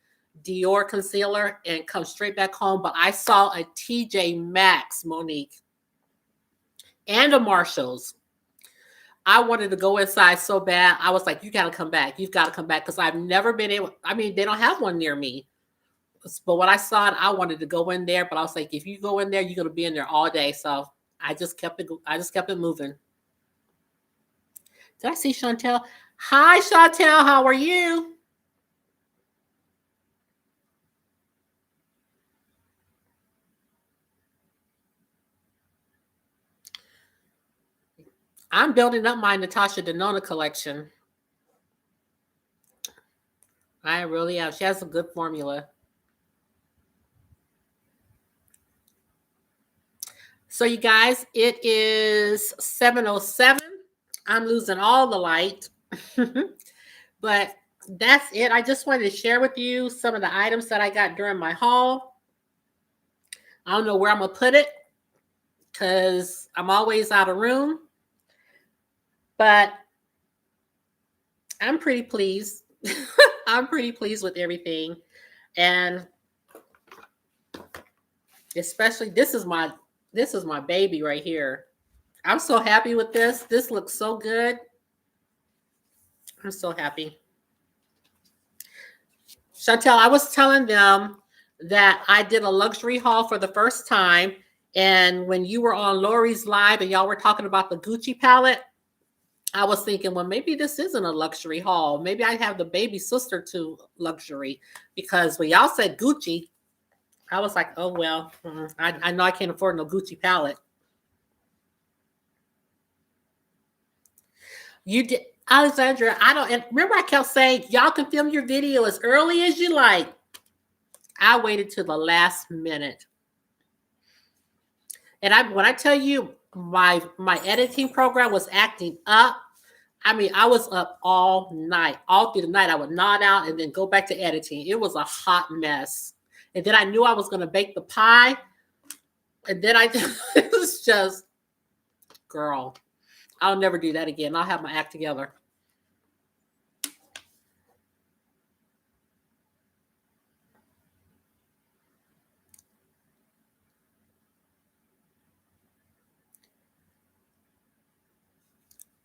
Dior Concealer and come straight back home. But I saw a TJ Maxx, Monique, and a Marshalls. I wanted to go inside so bad. I was like, you got to come back. You've got to come back because I've never been able. I mean, they don't have one near me. But when I saw it, I wanted to go in there. But I was like, if you go in there, you're going to be in there all day. So I just kept it moving. Did I see Chantel? Hi, Chantel. How are you? I'm building up my Natasha Denona collection. I really am. She has a good formula. So you guys, it is 7:07. I'm losing all the light. But that's it. I just wanted to share with you some of the items that I got during my haul. I don't know where I'm going to put it because I'm always out of room. But I'm pretty pleased. I'm pretty pleased with everything. And especially this is my baby right here. I'm so happy with this. This looks so good. I'm so happy. Chantel, I was telling them that I did a luxury haul for the first time. And when you were on Lori's live and y'all were talking about the Gucci palette, I was thinking, well, maybe this isn't a luxury haul. Maybe I have the baby sister to luxury. Because when y'all said Gucci, I was like, oh, well, I know I can't afford no Gucci palette. You did, Alexandra, and remember I kept saying, y'all can film your video as early as you like. I waited till the last minute. And when I tell you my editing program was acting up, I mean, I was up all night. All through the night, I would nod out and then go back to editing. It was a hot mess. And then I knew I was going to bake the pie. And then it was just, girl, I'll never do that again. I'll have my act together.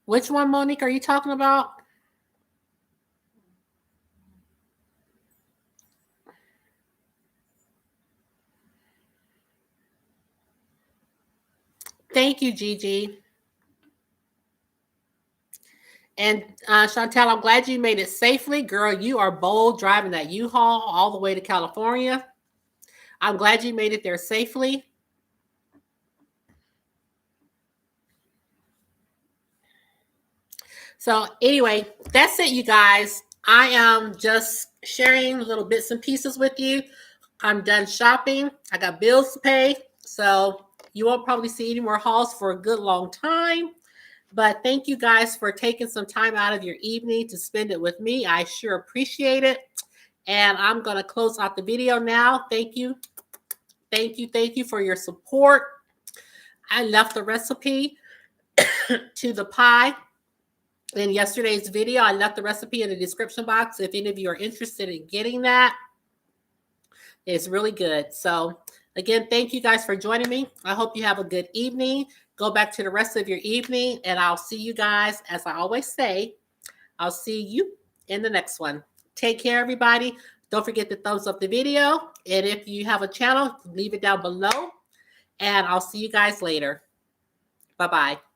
Which one, Monique, are you talking about? Thank you, Gigi. And Chantel, I'm glad you made it safely. Girl, you are bold driving that U-Haul all the way to California. I'm glad you made it there safely. So anyway, that's it, you guys. I am just sharing little bits and pieces with you. I'm done shopping. I got bills to pay. So you won't probably see any more hauls for a good long time. But thank you guys for taking some time out of your evening to spend it with me. I sure appreciate it. And I'm going to close out the video now. Thank you. Thank you. Thank you for your support. I left the recipe to the pie in yesterday's video. I left the recipe in the description box if any of you are interested in getting that. It's really good. So again, thank you guys for joining me. I hope you have a good evening. Go back to the rest of your evening, and I'll see you guys, as I always say, I'll see you in the next one. Take care, everybody. Don't forget to thumbs up the video. And if you have a channel, leave it down below. And I'll see you guys later. Bye-bye.